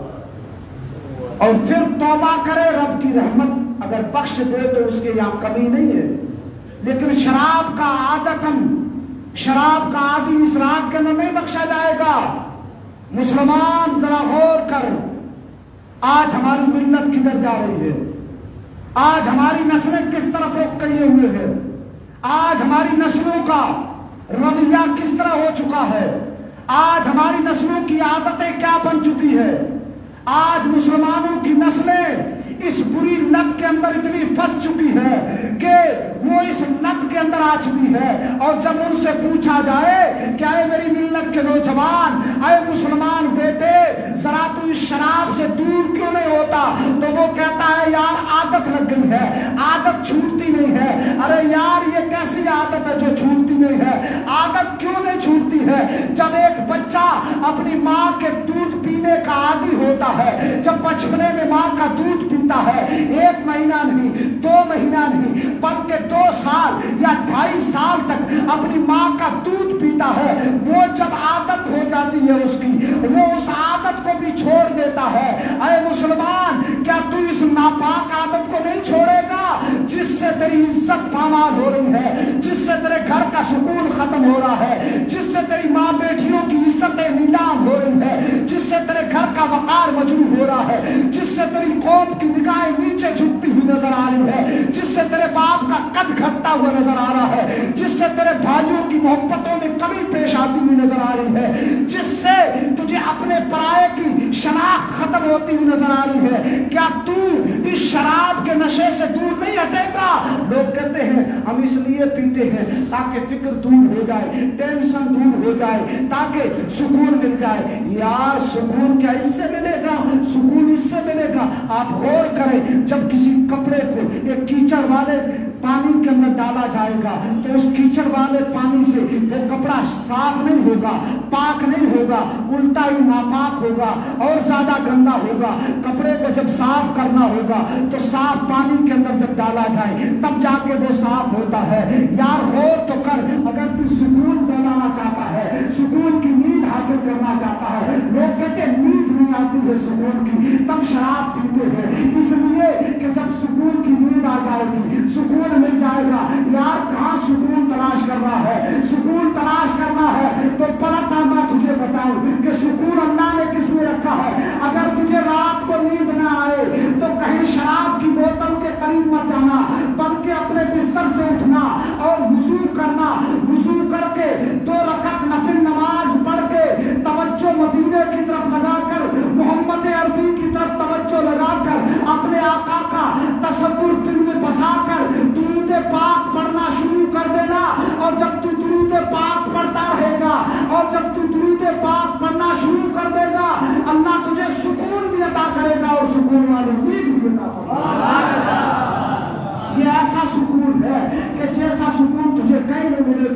اور پھر توبہ کرے، رب کی رحمت اگر بخش دے تو اس کے یہاں کمی نہیں ہے، لیکن شراب کا عادتاً، شراب کا عادی اس رات کے اندر نہیں بخشا جائے گا. مسلمان ذرا غور کر، آج ہماری ملت کدھر جا رہی ہے، آج ہماری نسلیں کس طرف رخ کیے ہوئے ہیں، آج ہماری نسلوں کا رویہ کس طرح ہو چکا ہے، آج ہماری نسلوں کی عادتیں کیا بن چکی ہے. آج مسلمانوں کی نسلیں اس بری لت کے اندر اتنی پھنس چکی ہے کہ وہ اس لت کے اندر آ چکی ہے. اور جب ان سے پوچھا جائے کہ اے میری ملت کے نوجوان، اے مسلمان بیٹے، ذرا تو اس شراب سے دور کیوں نہیں ہوتا، تو وہ کہتا ہے یار عادت لگ گئی ہے، عادت چھوٹتی نہیں ہے. ارے یار یہ کیسی عادت ہے جو چھوٹتی نہیں ہے؟ عادت کیوں نہیں چھوٹتی ہے؟ جب ایک بچہ اپنی ماں کے دودھ پینے کا عادی ہوتا ہے، جب بچپنے میں ماں کا دودھ پیتا ہے، 1 مہینہ نہیں، 2 مہینہ نہیں، بلکہ 2 سال یا 2.5 سال تک اپنی ماں کا دودھ پیتا ہے، وہ جب عادت ہو جاتی ہے اس کی، وہ اس عادت کو بھی چھوڑ دیتا ہے. اے مسلمان، کیا تو اس ناپاک عادت کو نہیں چھوڑے گا جس سے تیری عزت پامال ہو رہی ہے، جس سے تیرے گھر کا سکون ختم ہو رہا ہے، جس سے تیری ماں بیٹیوں کی عزتیں نیلام ہو رہی ہے، جس سے تیرے گھر کا وقار مجروح ہو رہا ہے، جس سے تیری قوم کی نگاہیں نیچے جھکتی ہوئی نظر آ رہی ہے، جس سے تیرے باپ کا قد گھٹتا ہوا نظر آ رہا ہے، جس سے تیرے بھائیوں کی محبتوں میں کمی پیش آتی ہوئی نظر آ رہی ہے، جس سے تجھے اپنے پرائے کی شناخت ختم ہوتی ہوئی نظر آ رہی ہے، کیا تو اس شراب کے نشے سے دور نہیں ہٹے گا؟ لوگ کہتے ہیں ہم اس لیے پیتے ہیں تاکہ فکر دور ہو جائے، ٹینشن دور ہو جائے، تاکہ سکون مل جائے. یار سکون کیا اس سے ملے گا؟ سکون اس سے ملے گا. آپ غور کریں، جب کسی کپڑے کو ایک کیچڑ والے پانی کے اندر ڈالا جائے گا تو اس کیچڑ والے پانی سے وہ کپڑا صاف نہیں ہوگا، پاک نہیں ہوگا، الٹا ہی ناپاک ہوگا اور زیادہ گندا ہوگا. کپڑے کو جب صاف کرنا ہوگا تو صاف پانی کے اندر جب ڈالا جائے تب جا کے وہ صاف ہوتا ہے. یار غور تو کر، اگر تو سکون بنانا چاہتا ہے، سکون کی نیند حاصل کرنا چاہتا ہے، لوگ کہتے ہیں نیند نہیں آتی ہے سکون کی، تب شراب پیتے ہیں، اس لیے کہ جب سکون کی نیند آ جائے گی، سکون مل جائے گا. یار کہاں سکون تلاش کرنا ہے؟ سکون تلاش کرنا ہے تو پلٹنا میں تجھے بتاؤں کہ سکون اللہ نے کس میں رکھا ہے. اگر تجھے رات کو نیند نہ آئے تو کہیں شراب کی بوتل کے قریب مت جانا، بلکہ اپنے بستر سے اٹھنا اور وضو کرنا، وضو کر کے 2 رکعت نفل نماز پڑھ کے توجہ مدینے کی طرف لگا کر، محمد عربی کی طرف توجہ لگا کر، اپنے آقا کا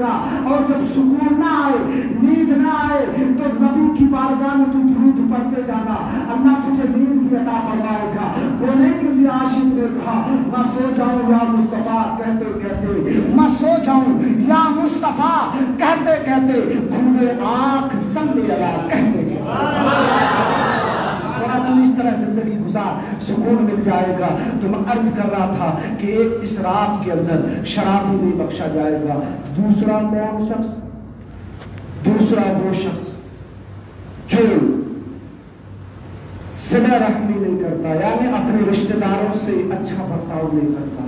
گا، اور جب سکون نہ آئے، نیند نہ آئے، تو نبی کی بارگاہ میں تو درود پڑھتے جانا، اللہ تجھے نیند بھی عطا فرمائے گا۔ وہ نہیں کسی عاشق نے کہا میں سو جاؤں یا مصطفیٰ کہتے کہتے، میں سو جاؤں یا مصطفیٰ کہتے کہتے، کھلے آنکھ صلی اللہ کہتے کہتے۔ تو اس طرح زندگی گزار، سکون مل جائے گا۔ تو میں عرض کر رہا تھا کہ ایک اس رات کے اندر شرابی نہیں بخشا جائے گا۔ دوسرا کون شخص؟ دوسرا وہ شخص جو صلہ رحمی نہیں کرتا، یعنی اپنے رشتہ داروں سے اچھا برتاؤ نہیں کرتا،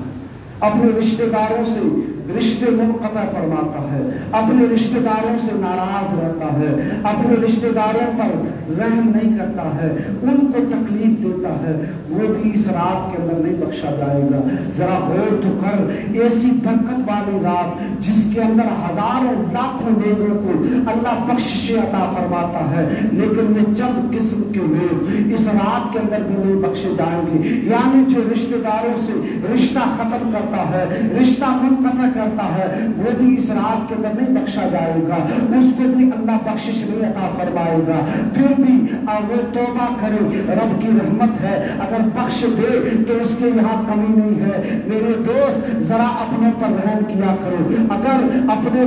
اپنے رشتہ داروں سے رشتے منقطع فرماتا ہے، اپنے رشتہ داروں سے ناراض رہتا ہے، اپنے رشتہ داروں پر رحم نہیں کرتا ہے، ان کو تکلیف دیتا ہے، وہ بھی اس رات کے اندر نہیں بخشا جائے گا۔ ذرا غور تو کر، ایسی برکت والی رات جس کے اندر ہزاروں لاکھوں لوگوں کو اللہ بخشش عطا فرماتا ہے، لیکن یہ چند قسم کے لوگ اس رات کے اندر بھی نہیں بخشے جائیں گے۔ یعنی جو رشتہ داروں سے رشتہ ختم کرتا ہے، رشتہ منقطع کرتا ہے، وہ بھی اس رات کے اندر نہیں بخشا جائے گا، اس کو بھی اللہ بخشش نہیں عطا فرمائے گا۔ پھر بھی وہ توبہ کرے، رب کی رحمت ہے، اگر بخش دے تو اس کے یہاں کمی نہیں ہے۔ میرے دوست ذرا اپنے پر رحم کیا کرو، اگر اپنوں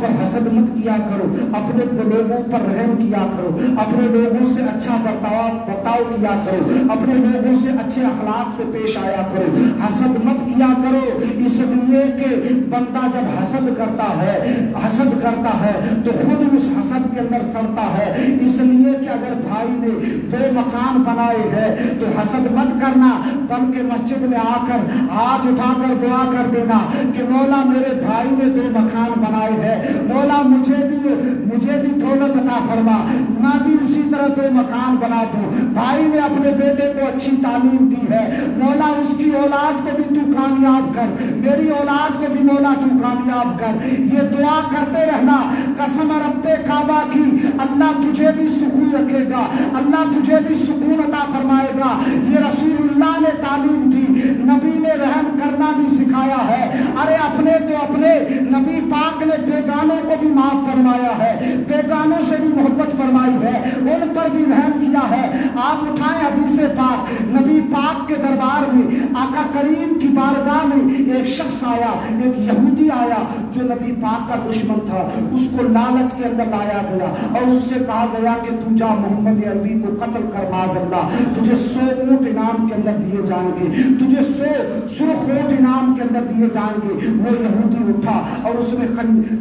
پر حسد مت کیا کرو، اپنے لوگوں پر رحم کیا کرو، اپنے لوگوں سے اچھا برتاؤ کیا کرو، اپنے لوگوں سے اچھے اخلاق سے پیش آیا کرو، حسد مت کیا کرو۔ اس لیے کہ بندہ جب حسد کرتا ہے تو خود اس حسد کے اندر سڑتا ہے۔ اس لیے کہ اگر بھائی نے 2 مکان بنائے ہیں تو حسد مت کرنا، بلکہ مسجد میں آ کر ہاتھ اٹھا کر دعا کر دینا کہ مولا میرے بھائی نے 2 مکان بنائے ہیں، مولا مجھے بھی دولت عطا فرما، میں بھی اسی طرح 2 مکان بنا دوں۔ بھائی نے اپنے بیٹے کو اچھی تعلیم دی ہے، مولا اس کی اولاد کو بھی تو کامیاب کر، میری اولاد کو بھی مولا تو کامیاب کر۔ یہ دعا کرتے رہنا، قسم رب کعبہ کی اللہ تجھے بھی سکون رکھے گا، اللہ تجھے بھی سکون عطا فرمائے گا۔ یہ رسول اللہ نے تعلیم دی، نبی نے رحم کرنا بھی سکھایا ہے۔ ارے اپنے تو اپنے نبی پاک نے بیگانوں کو بھی معاف فرمایا ہے، بیگانوں سے بھی محبت فرمائی ہے، ان پر بھی رحم کیا ہے۔ آپ اٹھائیں حدیث پاک، نبی پاک کے دربار میں آقا کریم کی بارگاہ میں ایک شخص آیا، ایک یہودی آیا جو نبی پاک کا دشمن تھا، اس کو لالچ کے اندر لایا گیا اور اس سے کہا گیا کہ تو جا محمد عربی کو قتل کر، معاذ اللہ تجھے 100 اونٹ انعام کے اندر دیے جائیں گے، تجھے 100 سرخ اونٹ انعام کے اندر دیے جائیں گے۔ وہ یہودی اٹھا اور اس نے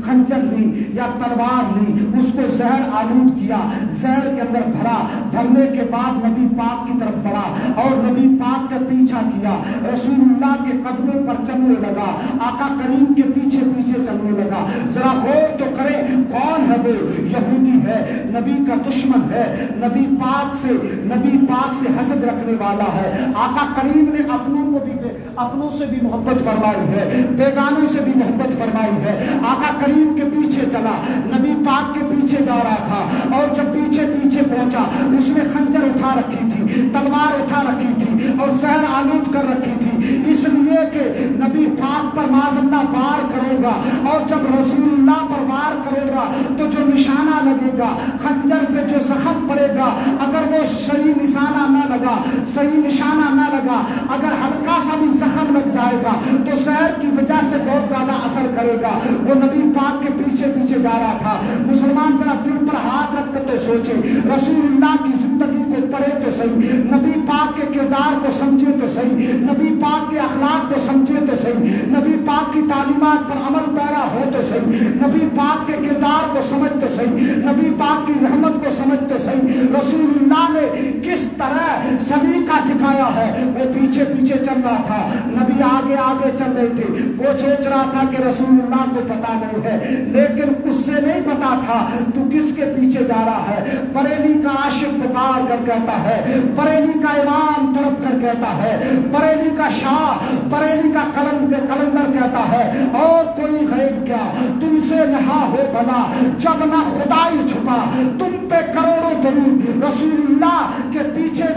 خنجر لی یا تلوار لی، اس کو زہر آلود کیا، زہر کے اندر بھرنے کے بعد نبی پاک کی طرف بڑھا اور نبی پاک کا پیچھا کیا، رسول اللہ کے قدموں پر چلنے لگا، آقا کریم کے پیچھے پیچھے چلنے لگا۔ ذرا غور تو کریں کون ہے وہ؟ یہودی ہے، نبی کا دشمن ہے، نبی پاک سے حسد رکھنے والا ہے۔ آقا کریم نے اپنوں سے بھی محبت فرمائی ہے، بیگانوں سے بھی محبت فرمائی ہے۔ آقا کریم کے پیچھے چلا، نبی پاک کے پیچھے جا رہا تھا اور جب پیچھے پیچھے پہنچا اس نے خنجر اٹھا رکھی تھی، تلوار اٹھا رکھی تھی اور زہر آلود کر رکھی تھی، اس لیے کہ نبی پاک پر معاذ اللہ وار کرے گا اور جب رسول اللہ پر وار کرے گا تو جو نشانہ لگے گا، خنجر سے جو زخم پڑے گا، اگر وہ صحیح نشانہ نہ لگا، اگر ہلکا سا بھی زخم لگ جائے گا تو زہر کی وجہ سے بہت زیادہ اثر کرے گا۔ وہ نبی پاک کے پیچھے پیچھے جا رہا تھا۔ مسلمان ذرا دل پر ہاتھ رکھ کر تو سوچے، رسول اللہ کی زندگی کو پڑھے تو صحیح، نبی پاک کے کردار کو سمجھے تو صحیح، نبی پاک کے اخلاق کو سمجھے تو صحیح، نبی پاک کی تعلیمات پر عمل پیرا ہو تو صحیح، نبی پاک کے کردار کو سمجھ تو صحیح، نبی پاک کی رحمت کو سمجھ تو صحیح۔ رسول اللہ نے کس طرح سلیقہ سکھایا ہے، وہ پیچھے پیچھے چل رہا تھا، نبی آگے آگے چل رہے تھے۔ وہ سوچ رہا تھا کہ رسول اللہ کو پتا نہیں ہے، لیکن اس سے نہیں پتا تھا تو کس کے پیچھے جا رہا ہے۔ بریلی کا عاشق پکار کر کہتا ہے، بریلی کا امام تڑپ کر کہتا ہے، بریلی کا شاہ، بریلی کا کلندر کہتا ہے، اور کوئی غیب کیا تم سے نہا ہو بنا، جب نہ خدائی چھپا تم پہ کروڑوں درود۔ رسول اللہ کے پیچھے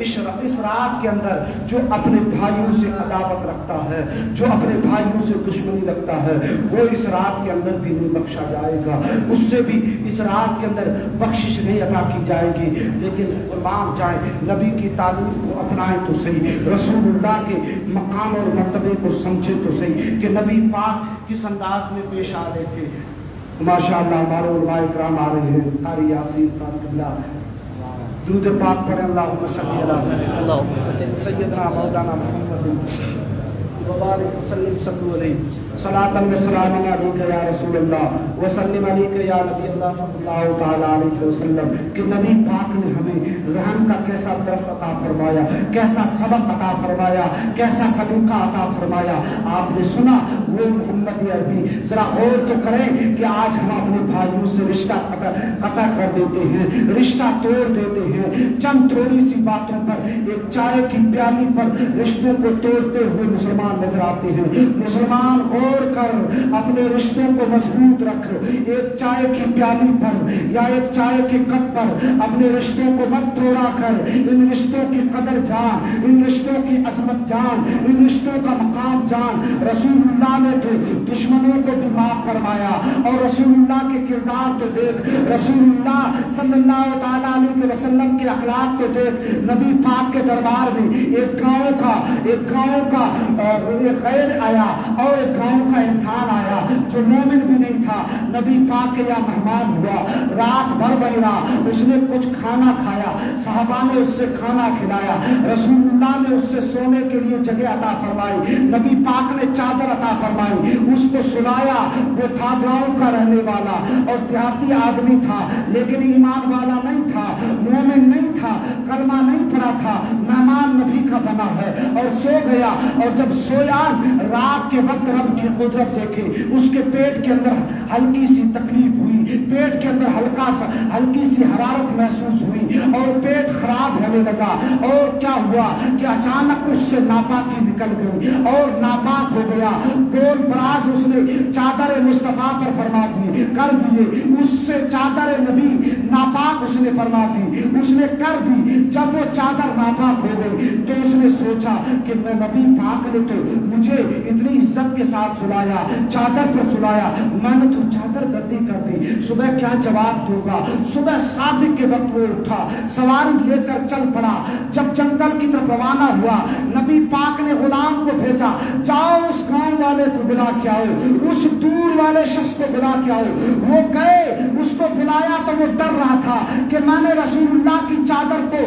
اس رات کے اندر جو اپنے بھائیوں سے عداوت رکھتا ہے، جو اپنے بھائیوں سے دشمنی رکھتا ہے، وہ اس رات کے اندر بھی نہیں بخشا جائے گا، اس سے بھی اس رات کے اندر بخشش نہیں عطا کی جائے گی۔ لیکن قربان جائیں، نبی کی تعلیم کو اپنائیں تو صحیح، رسول اللہ کے مقام اور مرتبے کو سمجھے تو صحیح کہ نبی پاک کس انداز میں پیش آ رہے تھے۔ ماشاءاللہ ہمارے علماء کرام آ رہے ہیں، قاری یاسین صاحب قبلہ درود پاک پڑھیں، اللہم صلی علی سیدنا مولانا محمد وبارک وسلم صلو علیہ صلاۃ و سلام علیک یا رسول اللہ وسلم علیک یا نبی اللہ صلی اللہ تعالی علیہ وسلم کہ نبی پاک نے ہمیں رحم کا کیسا درس عطا فرمایا، کیسا سبق عطا فرمایا، کیسا سلیقہ عطا فرمایا۔ آپ نے سنا وہ محمد عربی، ذرا غور تو کریں کہ آج ہم اپنے بھائیوں سے رشتہ قطع کر دیتے ہیں، رشتہ توڑ دیتے ہیں، چند تھوڑی سی باتوں پر، ایک چائے کی پیالی پر رشتوں کو توڑتے ہوئے مسلمان نظر آتے ہیں۔ مسلمان غور کر، اپنے رشتوں کو مضبوط رکھ، ایک چائے کی پیالی پر یا ایک چائے کے کپ پر اپنے رشتوں کو مت توڑا کر، ان رشتوں کی قدر جان، ان رشتوں کی عظمت جان، ان رشتوں کا مقام جان۔ رسول اللہ نے تو دشمنوں کو بھی معاف فرمایا، اور رسول اللہ کے کردار تو دیکھ، رسول اللہ صلی اللہ تعالیٰ علیہ وسلم کے اخلاق تو دیکھ۔ نبی پاک کے دربار میں ایک گاؤں کا ایک غیر آیا اور ایک گاؤں کا انسان آیا جو مومن بھی نہیں تھا، نبی پاک کے یہاں مہمان ہوا، رات بھر بہرا، اس نے کچھ کھانا کھایا، صحابہ نے اس سے کھانا کھلایا، رسول اللہ نے اس سے سونے کے لیے جگہ عطا فرمائی، نبی پاک نے چادر عطا فرمائی، اس کو سلایا۔ وہ تھا گاؤں کا رہنے والا اور دیہاتی آدمی تھا، لیکن ایمان والا نہیں تھا، مومن نہیں تھا، کلمہ نہیں پڑھا تھا، مہمان نبی کا بنا ہے، اور سو گیا۔ اور جب سویا، رات کے وقت رب کی قدرت دیکھے، اس کے پیٹ کے اندر ہلکی سی تکلیف ہوئی، پیٹ کے اندر ہلکی سی حرارت محسوس ہوئی اور پیٹ خراب ہونے لگا۔ اور کیا ہوا کہ اچانک اس سے ناپاکی نکل گئی اور ناپاک ہو گیا۔ گول براز اس نے چادر مصطفیٰ پر فرما دی، کر دیے، اس سے چادر نبی ناپاک اس نے فرما دی، اس نے کر دی۔ جب وہ چادر ناپاک ہو گئی تو اس نے سوچا کہ میں نبی پاک نے تو مجھے اتنی عزت کے ساتھ سلایا، چادر پر سلایا، میں نے تو چادر گدی کر دی، صبح کیا جواب دوں گا؟ صبح صادق کے وقت وہ اٹھا، سواری لے کر چل پڑا۔ جب جنگل کی طرف روانہ ہوا، نبی پاک نے غلام کو بھیجا، جاؤ اس گاؤں والے کو بلا کے آؤ، اس دور والے شخص کو بلا کے آؤ۔ وہ گئے، اس کو بلایا تو وہ ڈر رہا تھا کہ میں نے رسول اللہ کی چادر کو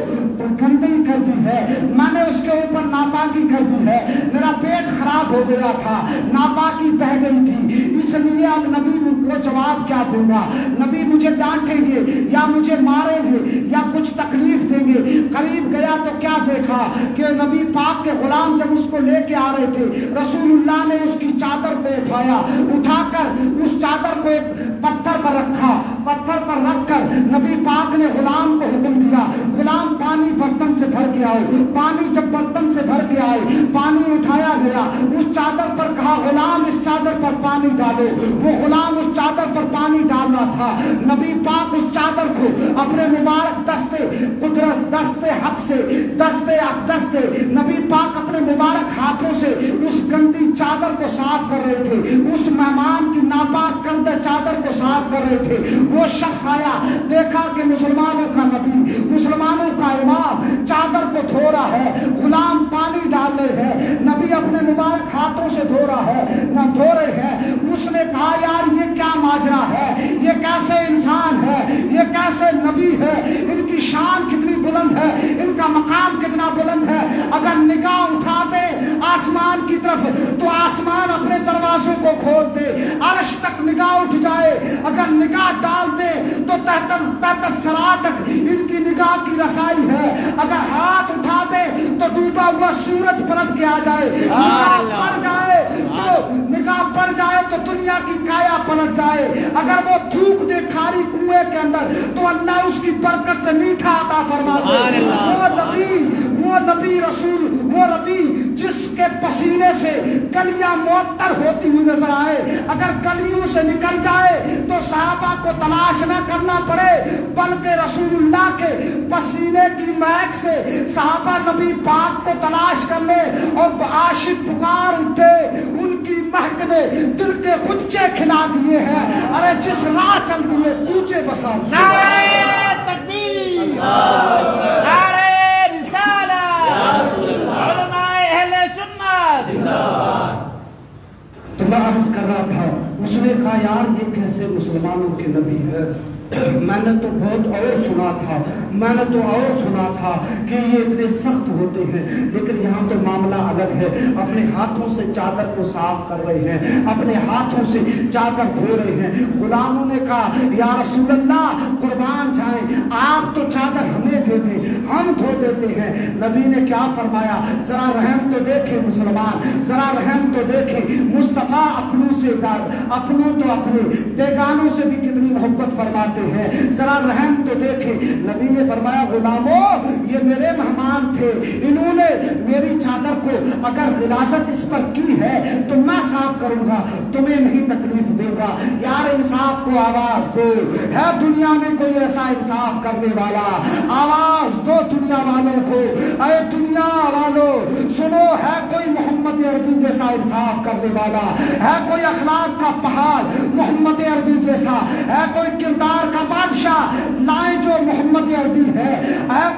گندی کر دی ہے، میں نے اس کے اوپر ناپاکی کر دی ہے، میرا پیٹ خراب ہو گیا تھا، ناپاکی بہ گئی تھی، اس لیے اب نبی کو جواب کیا دوں گا؟ نبی مجھے ڈانٹیں گے یا مجھے ماریں گے یا کچھ تکلیف دیں گے۔ قریب گیا تو کیا دیکھا کہ نبی پاک کے غلام جب اس کو لے کے آ رہے تھے، رسول اللہ نے اس کی چادر کو اٹھایا، اٹھا کر اس چادر کو ایک پتھر پر رکھا، پتھر پر رکھ کر نبی پاک نے غلام کو حکم دیا، غلام پانی برتن سے بھر کے آؤ۔ پانی جب برتن سے بھر کے آئے، پانی اٹھایا گیا، اس چادر پر کہا غلام اس چادر پر پانی ڈالو۔ وہ غلام اس چادر پر پانی ڈال رہا تھا، نبی پاک اس چادر کو اپنے مبارک دستے قدرت، دستے حق سے، دستے اقدس سے، نبی پاک اپنے مبارک ہاتھوں سے اس گندی چادر کو صاف کر رہے تھے، اس مہمان کی ناپاک کردہ چادر کو صاف کر رہے تھے۔ وہ شخص آیا، دیکھا کہ مسلمانوں کا نبی، مسلمانوں کا امام چادر کو دھو رہا ہے، غلام پانی ڈال رہے ہیں، نبی اپنے مبارک ہاتھوں سے دھو رہا ہے، نہ دھو رہے ہیں۔ اس نے کہا یار یہ کیا ماجرا ہے، یہ کیسے انسان ہے، یہ کیسے نبی ہے، ان کی شان کتنی بلند ہے، ان کا مقام کتنا بلند ہے۔ اگر نگاہ اٹھا دے آسمان کی طرف تو آسمان اپنے دروازوں کو کھول دے، عرش تک نگاہ اٹھ جائے، اگر نگاہ ڈال دے تو تحت سرا تک ان کی نگاہ کی رسائی ہے، اگر ہاتھ اٹھا دے تو ڈوبا ہوا سورج پلٹ کے آ جائے، نگاہ پڑ جائے تو دنیا کی کایا پلٹ جائے، اگر وہ تھوک دے کھاری کنویں کے اندر تو اللہ اس کی برکت سے میٹھا عطا فرما دے۔ وہ نبی رسول، وہ نبی جس کے پسینے میں سے کلیاں معطر ہوتی ہوئی نظر آئے، اگر کلیوں سے نکل جائے تو صحابہ کو تلاش نہ کرنا پڑے، بلکہ رسول اللہ کے پسینے کی مہک سے صحابہ نبی پاک کو تلاش کر لے اور عاشق پکار اٹھے، ان کی مہک نے دل کے خدچے کھلا دیے ہیں۔ ارے جس راہ چل دیے کوچے بسا، نعرہ تکبیر، نعرہ رسالت، علماء اہل سنت۔ تو میں عرض کر رہا تھا، اس نے کہا یار یہ کیسے مسلمانوں کے نبی ہے؟ میں نے تو بہت اور سنا تھا، میں نے تو اور سنا تھا کہ یہ اتنے سخت ہوتے ہیں، لیکن یہاں تو معاملہ الگ ہے۔ اپنے ہاتھوں سے چادر کو صاف کر رہے ہیں، اپنے ہاتھوں سے چادر دھو رہے ہیں۔ غلاموں نے کہا یا رسول اللہ قربان جائیں، آپ تو چادر ہمیں دے دیں، ہم دھو دیتے ہیں۔ نبی نے کیا فرمایا؟ ذرا رحم تو دیکھیں مسلمان، ذرا رحم تو دیکھیں۔ مصطفیٰ اپنوں سے اپنوں تو اپنے بیگانوں سے بھی کتنی محبت فرماتے ہیں، ذرا رحم تو دیکھیں۔ نبی نے فرمایا غلاموں یہ میرے مہمان تھے، انہوں نے میری چادر کو اگر غلاظت اس پر کی ہے تو میں صاف کروں گا، تمہیں نہیں تکلیف دوں گا۔ یار انصاف کو آواز دو، ہے دنیا میں کوئی ایسا انصاف کرنے والا؟ آواز دو دنیا والوں کو، اے دنیا والوں سنو، ہے کوئی محمد عربی جیسا انصاف کرنے والا؟ ہے کوئی اخلاق کا پہاڑ محمد عربی جیسا؟ ہے کوئی کردار کا بادشاہ لائے جو محمد عربی ہے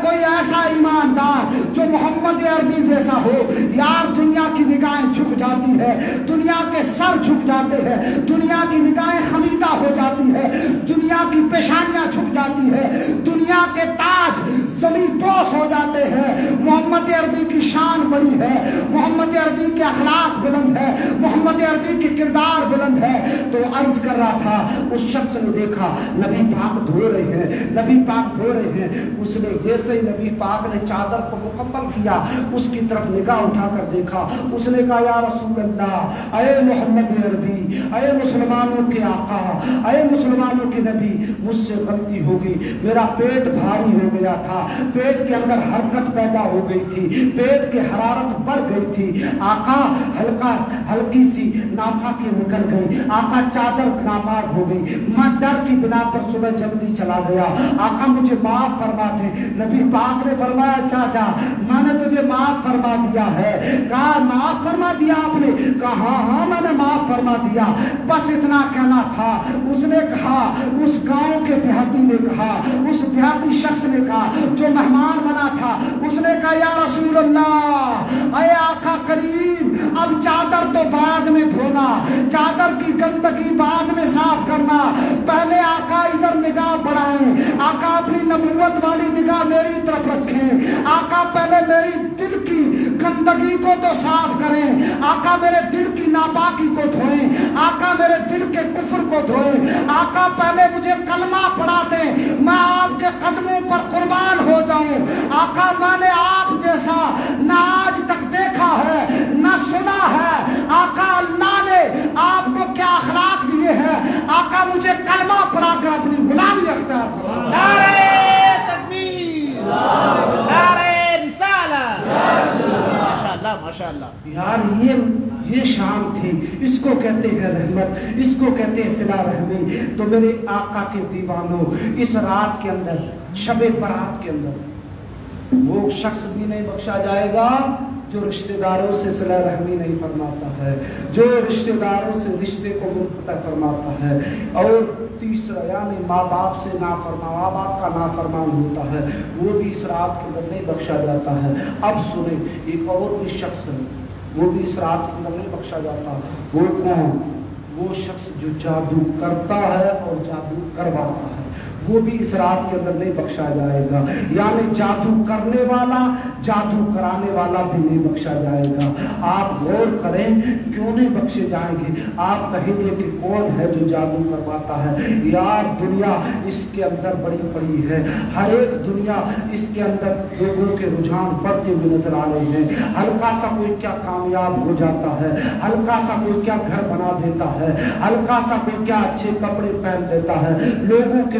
کوئی ایسا ایماندار جو محمد عربی جیسا ہو؟ یار دنیا کی نگاہیں جھک جاتی ہے، دنیا کے سر جھک جاتے ہیں، دنیا کی نگاہیں خمیدہ ہو جاتی ہے، دنیا کی پیشانیاں جھک جاتی ہے، دنیا کے تاج زمین بوس ہو جاتے ہیں۔ محمد عربی کی شان بڑی ہے، محمد عربی کے اخلاق بلند ہے، محمد عربی کے کردار بلند ہے۔ تو عرض کر رہا تھا اس شخص نے دیکھا نبی پاک دھو رہے ہیں، نبی پاک دھو رہے ہیں، اس نے جیسے ہی نبی پاک نے چادر کو مکمل کیا اس کی طرف نگاہ اٹھا کر دیکھا، اس نے کہا یا رسول اللہ، اے محمد عربی، اے مسلمانوں کے آقا، اے مسلمانوں کے نبی، مجھ سے غلطی ہو گئی، میرا پیٹ بھاری ہو گیا تھا، پیٹ کے اندر حرکت پیدا ہو گئی تھی، پیٹ کی حرارت بڑھ گئی تھی، آقا ہلکی سی ناپاکی نکل گئی، آقا چادر ناپاک ہو گئی، میں ڈر کی بنا پر صبح جلدی چلا گیا، آقا مجھے معاف فرما دے۔ نبی پاک نے فرمایا اچھا جا، میں نے تجھے معاف فرما دیا ہے۔ کہا معاف فرما دیا آپ نے؟ کہا ہاں میں نے معاف فرما دیا، بس اتنا کہنا تھا۔ اس نے کہا، اس گاؤں کے دیہاتی نے کہا، اس دیہاتی شخص نے کہا جو مہمان بنا تھا، اس نے کہا یا رسول اللہ، اے آقا کریم، اب چادر تو بعد میں دھونا، چادر کی گندگی بعد میں صاف کرنا، پہلے آقا ادھر نگاہ بڑھائیں، آقا اپنی نبوت والی نگاہ میری طرف رکھیں، آقا پہلے میری دل کی گندگی کو تو صاف کریں، آقا میرے دل کی ناپاکی کو دھوئیں، آقا میرے دل کے کفر کو دھوئیں، آقا پہلے مجھے کلمہ پڑھا دیں، میں آپ کے قدموں پر قربان ہو جاؤں۔ آقا میں نے آپ جیسا نہ آج تک دیکھا ہے نہ سنا ہے، آقا اللہ نے آپ کو کیا اخلاق دیے ہیں، آقا مجھے کلمہ پڑھا کر اپنی غلامی اختیار فرمائیں۔ نعرہ تکبیر، نعرہ رسالت، ماشاءاللہ ماشاءاللہ۔ یار یہ شان تھی، اس کو کہتے ہیں رحمت، اس کو کہتے ہیں صلہ رحمی۔ تو میرے آقا کے دیوانوں، اس رات کے اندر، شب برات کے اندر، وہ شخص بھی نہیں بخشا جائے گا جو رشتہ داروں سے صلہ رحمی نہیں فرماتا ہے، جو رشتہ داروں سے رشتے کو منقطع فرماتا ہے، اور تیسرا یعنی ماں باپ سے نافرمان، ماں باپ کا نافرمان ہوتا ہے، وہ بھی اس رات کے اندر نہیں بخشا جاتا ہے۔ اب سنیں، ایک اور بھی شخص ہے، وہ بھی اس رات کے اندر نہیں بخشا جاتا۔ وہ کون؟ وہ شخص جو جادو کرتا ہے اور جادو کرواتا ہے، وہ بھی اس رات کے اندر نہیں بخشا جائے گا۔ یعنی جادو کرنے والا، جادو کرانے والا بھی نہیں بخشا جائے گا۔ آپ غور کریں کیوں نہیں بخشے جائیں گے؟ آپ کہیں گے کہ کون ہے جو جادو کرواتا ہے؟ یار دنیا اس کے اندر بڑی پڑی ہے، ہر ایک دنیا اس کے اندر لوگوں کے رجحان بڑھتے ہوئے نظر آ رہے ہیں۔ ہلکا سا کوئی کیا کامیاب ہو جاتا ہے، ہلکا سا کوئی کیا گھر بنا دیتا ہے، ہلکا سا کوئی کیا اچھے کپڑے پہن لیتا ہے، لوگوں کے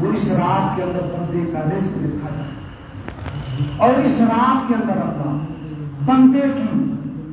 وہ اس رات کے اندر بندے کا رزق لکھا جاتا اور اس رات کے اندر اپنا بندے کی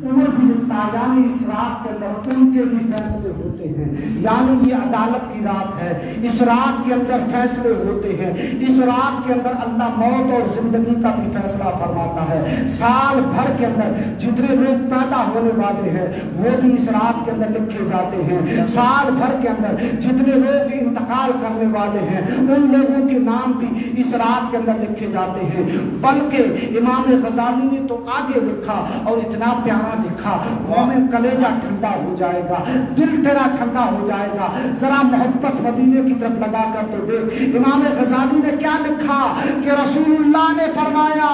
عمر بھی لکھتا ہے، یعنی اس رات کے اندر ان کے بھی فیصلے ہوتے ہیں، یعنی یہ عدالت کی رات ہے، اس رات کے اندر فیصلے ہوتے ہیں، اس رات کے اندر اللہ موت اور زندگی کا بھی فیصلہ فرماتا ہے، سال بھر کے اندر جتنے لوگ پیدا ہونے والے ہیں وہ بھی اس رات کے اندر لکھے جاتے ہیں، سال بھر کے اندر جتنے لوگ انتقال کرنے والے ہیں ان لوگوں کے نام بھی اس رات کے اندر لکھے جاتے ہیں، بلکہ امام غزالی نے تو آگے لکھا اور اتنا پیارا لکھا، مومن کلیجہ ٹھنڈا ہو جائے گا، دل تیرا ٹھنڈا ہو جائے گا، ذرا محبت مدینے کی طرف لگا کر تو دیکھ امام غزالی نے کیا لکھا کہ رسول اللہ نے فرمایا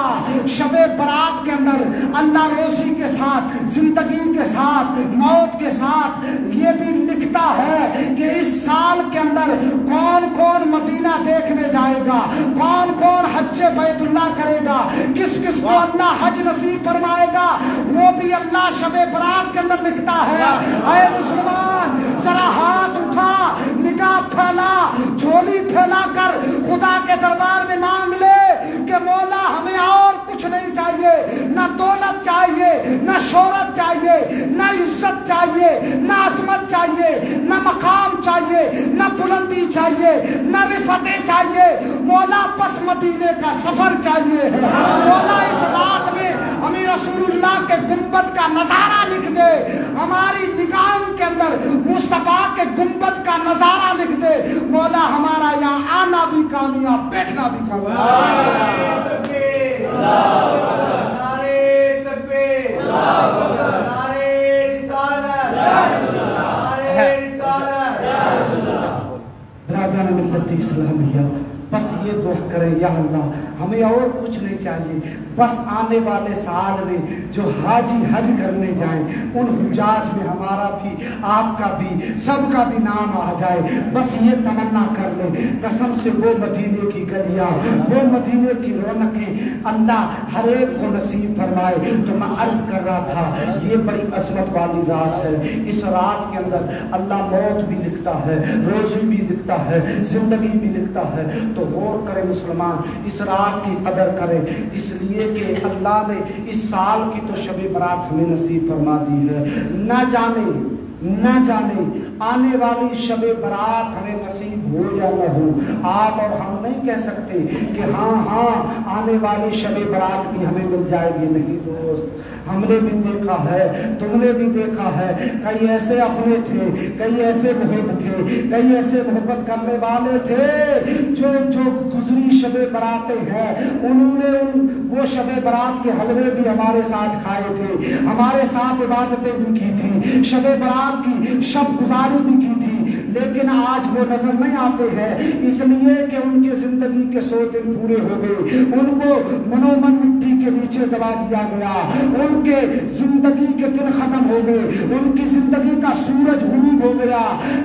شب برات کے اندر اللہ روزی کے ساتھ، زندگی کے ساتھ، موت کے ساتھ یہ بھی لکھتا ہے کہ اس سال کے اندر کون کون مدینہ دیکھنے جائے گا، کون کون حج بیت اللہ کرے گا، کس کس کو اللہ حج نصیب فرمائے گا، وہ بھی اللہ شب برات کے اندر لکھتا ہے۔ اے مسلمان ذرا ہاتھ اٹھا، نگاہ پھیلا، جھولی پھیلا کر خدا کے دربار میں مانگ لے کہ مولا ہمیں اور کچھ نہیں چاہیے، نہ دولت چاہیے، نہ شہرت چاہیے، نہ عزت چاہیے، نہ عظمت چاہیے، نہ مقام چاہیے، نہ بلندی چاہیے، نہ رفتیں چاہیے، مولا بس مدینے کا سفر چاہیے۔ مولا اس رات میں ہمیں رسول اللہ کے گنبد کا نظارہ لکھ دے، ہماری نگاہوں کے اندر مصطفیٰ کے گنبد کا نظارہ لکھ دے، مولا ہمارا یہاں آنا بھی کامیاب، بیٹھنا بھی کامیاب۔ برادران ملت اسلامیہ بس یہ دعا کریں یا اللہ ہمیں اور کچھ نہیں چاہیے، بس آنے والے سال میں جو حاجی حج کرنے جائیں ان حجاج میں ہمارا بھی، آپ کا بھی، سب کا بھی نام آ جائے، بس یہ تمنا کر لیں۔ قسم سے وہ مدینے کی گلیاں، وہ مدینے کی رونقیں اللہ ہر ایک کو نصیب فرمائے۔ تو میں عرض کر رہا تھا یہ بڑی عظمت والی رات ہے، اس رات کے اندر اللہ موت بھی لکھتا ہے، روزی بھی لکھتا ہے، زندگی بھی لکھتا ہے۔ تو غور کرے مسلمان، اس رات کی قدر کرے، اس لیے کہ اللہ نے اس سال کی تو شب برات ہمیں نصیب فرما دی ہے، نہ جانے آنے والی شب برات ہمیں نصیب ہو یا نہ ہو۔ آپ اور ہم نہیں کہہ سکتے کہ ہاں آنے والی شب برات بھی ہمیں مل جائے گی، نہیں دوست، ہم نے بھی دیکھا ہے، تم نے بھی دیکھا ہے، کئی ایسے اپنے تھے، کئی ایسے محب تھے، کئی ایسے محبت کرنے والے تھے جو گزری شب براتیں ہیں انہوں نے وہ شب برات کے حلوے بھی ہمارے ساتھ کھائے تھے، ہمارے ساتھ عبادتیں بھی کی تھی، شب برات کی شب گزاری بھی کی تھی، لیکن آج وہ نظر نہیں آتے ہیں، اس لیے کہ ان کے زندگی کے 100 دن پورے ہو گئے، ان کو منومن مٹی کے نیچے دبا دیا گیا، ان کے زندگی کے دن ختم ہو گئے، ان کی زندگی کا سورج غروب ہو گیا۔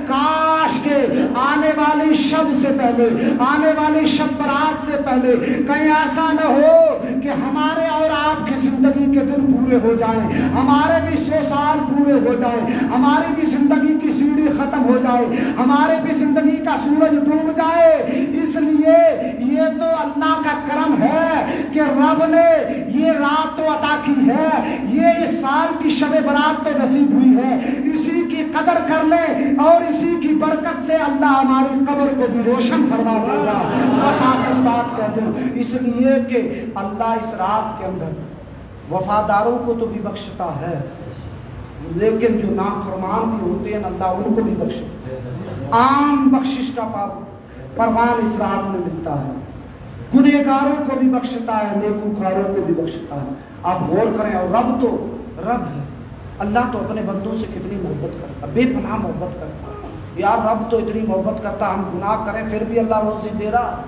کاش کے آنے والی شب سے پہلے، آنے والی شب برات سے پہلے کہیں ایسا نہ ہو کہ ہمارے اور آپ کی زندگی کے دن پورے ہو جائیں، ہمارے بھی 100 سال پورے ہو جائیں، ہماری بھی زندگی کی سیڑھی ختم ہو جائے، ہمارے بھی زندگی کا سورج ڈوب جائے۔ اس لیے یہ تو اللہ کا کرم ہے کہ رب نے یہ رات تو عطا کی ہے، یہ اس سال کی شب برات تو نصیب ہوئی ہے، اسی کی قدر کر لیں اور اسی کی برکت سے اللہ ہماری قبر کو بھی روشن فرما دے گا۔ بس آخری بات کہہ دوں، اس لیے کہ اللہ اس رات کے اندر وفاداروں کو تو بھی بخشتا ہے، لیکن جو نافرمان بھی ہوتے ہیں اللہ ان کو بھی بخشتا ہے۔ عام بخشش کا پروان اس رات میں ملتا ہے، گنہگاروں کو بھی بخشتا ہے، نیکوکاروں کو بھی بخشتا ہے۔ آپ غور کریں، اور رب ہے، اللہ تو اپنے بندوں سے کتنی محبت کرتا، بے پناہ محبت کرتا۔ یار رب تو اتنی محبت کرتا، ہم گناہ کریں پھر بھی اللہ روزی دے رہا،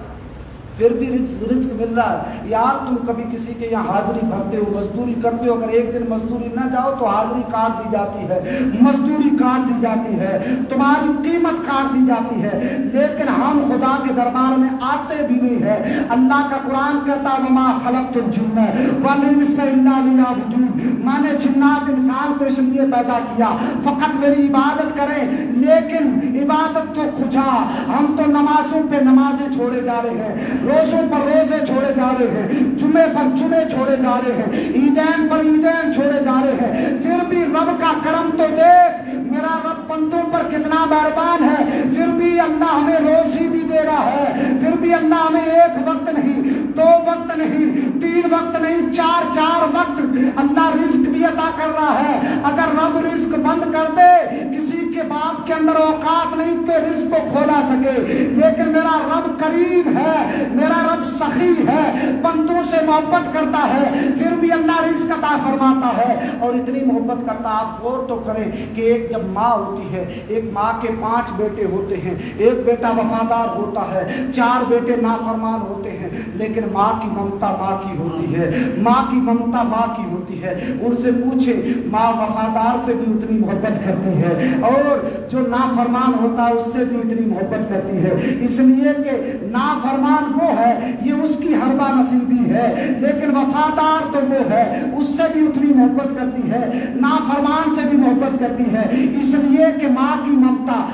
پھر بھی رزق مل رہا ہے. یار تم کبھی کسی کے یہاں حاضری بھرتے ہو, مزدوری کرتے ہو, اگر ایک دن مزدوری نہ جاؤ تو حاضری کاٹ دی جاتی ہے, مزدوری کاٹ دی جاتی ہے, تمہاری قیمت کاٹ دی جاتی ہے. لیکن ہم خدا کے دربار میں آتے بھی نہیں ہے. اللہ کا قرآن کہتا وما خلقت الجن والانس الا لیعبدون, میں نے جنات انسان کو اس لیے پیدا کیا فقط میری عبادت کریں. لیکن عبادت تو کھجا, ہم تو نمازوں پہ نمازیں چھوڑے جا رہے ہیں, روزوں پر روزے چھوڑے جا رہے ہیں, جمعے پر جمعے چھوڑے جا رہے ہیں, عیدین پر عیدین چھوڑے جا رہے ہیں. پھر بھی رب کا کرم تو دیکھ, میرا رب بندوں پر کتنا مہربان ہے. پھر بھی اللہ ہمیں روزی بھی دے رہا ہے, پھر بھی اللہ ہمیں ایک وقت نہیں, دو وقت نہیں, تین وقت نہیں, چار وقت اللہ رزق بھی عطا کر رہا ہے. اگر رب رزق بند کر دے, کسی کے باپ کے اندر اوقات نہیں کہ رزق کو کھولا سکے. لیکن میرا رب کریم ہے, میرا رب سخی ہے, بندوں سے محبت کرتا ہے, پھر بھی اللہ رزق عطا فرماتا ہے. اور اتنی محبت کرتا, آپ غور تو کریں کہ ایک جب ماں ہوتی ہے, ایک ماں کے 5 بیٹے ہوتے ہیں, ایک بیٹا وفادار ہوتا ہے, 4 بیٹے نافرمان ہوتے ہیں, لیکن ماں کی ممتا ماں کی ہوتی ہے, ماں کی ممتا ماں کی ہوتی ہے. ان سے پوچھے, ماں وفادار سے بھی اتنی محبت کرتی ہے اور جو نافرمان ہوتا ہے اس سے بھی اتنی محبت کرتی ہے. اس لیے کہ نافرمان وہ ہے, یہ اس کی حربہ نصیبی ہے, لیکن وفادار تو وہ ہے, اس سے بھی اتنی محبت کرتی ہے, نافرمان سے بھی محبت کرتی ہے. اس لیے کہ ماں کی ممتا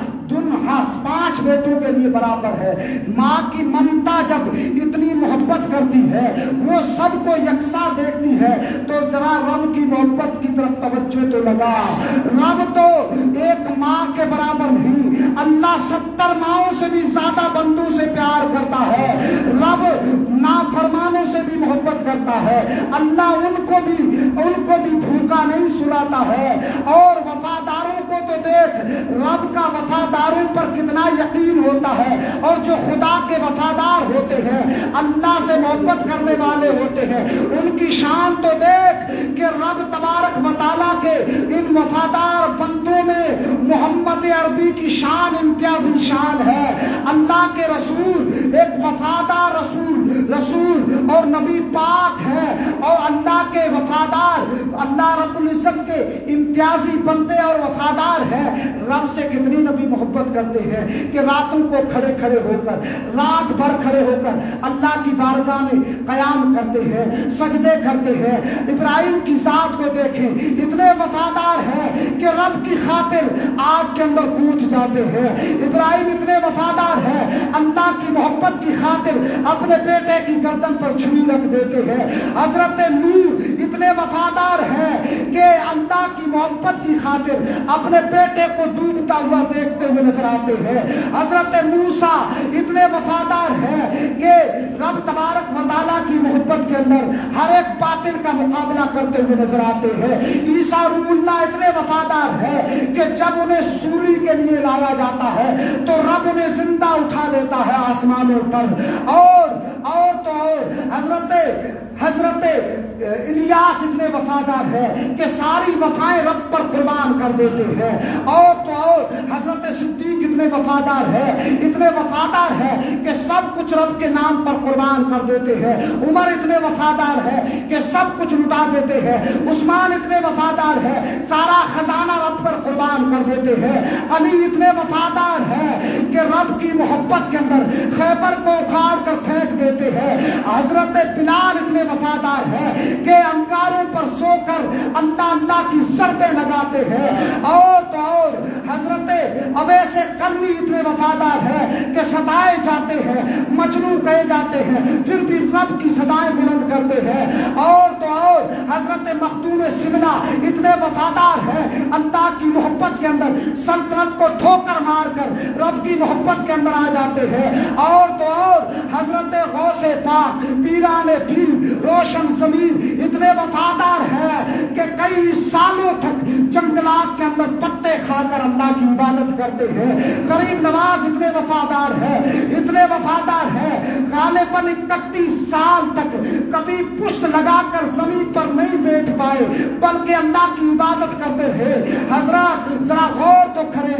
5 بیٹوں کے لیے برابر ہے. ماں کی ممتا جب اتنی محبت کرتی ہے, وہ سب کو یکساں دیکھتی ہے, تو ذرا رب کی محبت کی طرف توجہ تو لگا. رب تو ایک ماں کے برابر نہیں, اللہ 70 ماؤں سے بھی زیادہ بندوں سے پیار کرتا ہے. رب نافرمانوں سے بھی محبت کرتا ہے. اللہ ان کو بھی بھوکا نہیں سلاتا ہے. اور وفاداروں کو تو دیکھ, رب کا وفاداروں پر کتنا یقین ہوتا ہے. اور جو خدا کے وفادار ہوتے ہیں, اللہ سے محبت کرنے والے ہوتے ہیں, ان کی شان تو دیکھ کہ رب تبارک و تعالیٰ کے ان وفادار بندوں میں محمد عربی کی شان امتیازی شان ہے. اللہ کے رسول ایک وفادار رسول اور نبی پاک ہے, اور اللہ کے وفادار, اللہ رب العزت کے امتیازی بندے اور وفادار ہیں. رب سے کتنی نبی محبت کرتے ہیں کہ راتوں کو کھڑے ہو کر, رات بھر کھڑے ہو کر اللہ کی بارگاہ میں قیام کرتے ہیں, سجدے کرتے ہیں. ابراہیم کی ذات کو دیکھیں, اتنے وفادار ہیں کہ رب کی خاطر آگ کے اندر کود جاتے ہیں. ابراہیم اتنے وفادار ہیں, اللہ کی محبت کی خاطر اپنے بیٹے کی گردن پر چھری رکھ دیتے ہیں. حضرت نوح اتنے وفادار ہیں کہ اللہ کی محبت کی خاطر اپنے بیٹے کو ڈوبتا ہوا دیکھتے ہوئے نظر آتے ہیں. حضرت موسیٰ اتنے وفادار ہیں کہ رب تبارک و تعالیٰ کی محبت کے اندر ہر ایک باطل کا مقابلہ کرتے ہوئے نظر آتے ہیں. عیسیٰ روح اللہ اتنے وفادار ہیں کہ جب انہیں سولی کے لیے لایا جاتا ہے تو رب انہیں زندہ اٹھا لیتا ہے آسمانوں پر. اور حضرت الیاس اتنے وفادار ہے کہ ساری وفائیں رب پر قربان کر دیتے ہیں. اور حضرت صدیق اتنے وفادار ہے کہ سب کچھ رب کے نام پر قربان کر دیتے ہیں. عمر اتنے وفادار ہے کہ سب کچھ لٹا دیتے ہیں. عثمان اتنے وفادار ہے, سارا خزانہ رب پر قربان کر دیتے ہیں. علی اتنے وفادار ہے کہ رب کی محبت کے اندر خیبر کو اکھاڑ کر پھینک دیتے ہیں. حضرت بلال اتنے وفادار ہے کہ انگاروں پر سو کر اللہ کی ضربیں لگاتے ہیں. اور حضرت اویس قرنی اتنے وفادار ہے کہ ستائے جاتے ہیں, مجنوں کہے جاتے ہیں, پھر بھی رب کی صدائیں بلند کرتے ہیں. اور حضرت مخدوم سمنا اتنے وفادار ہیں, اللہ کی محبت کے اندر سلطنت کو ٹھوکر مار کر رب کی محبت کے اندر آ جاتے ہیں. اور حضرت غوث پاک, پیران پیر, روشن ضمیر اتنے وفادار ہیں کہ کئی سالوں تک جنگلات کے اندر پتے کھا کر اللہ کی عبادت کرتے ہیں. غریب نواز اتنے وفادار ہے غالباً 31 سال تک کبھی پشت لگا کر زمین پر نہیں بیٹھ پائے بلکہ اللہ کی عبادت کرتے رہے. حضرات ذرا غور تو کریں,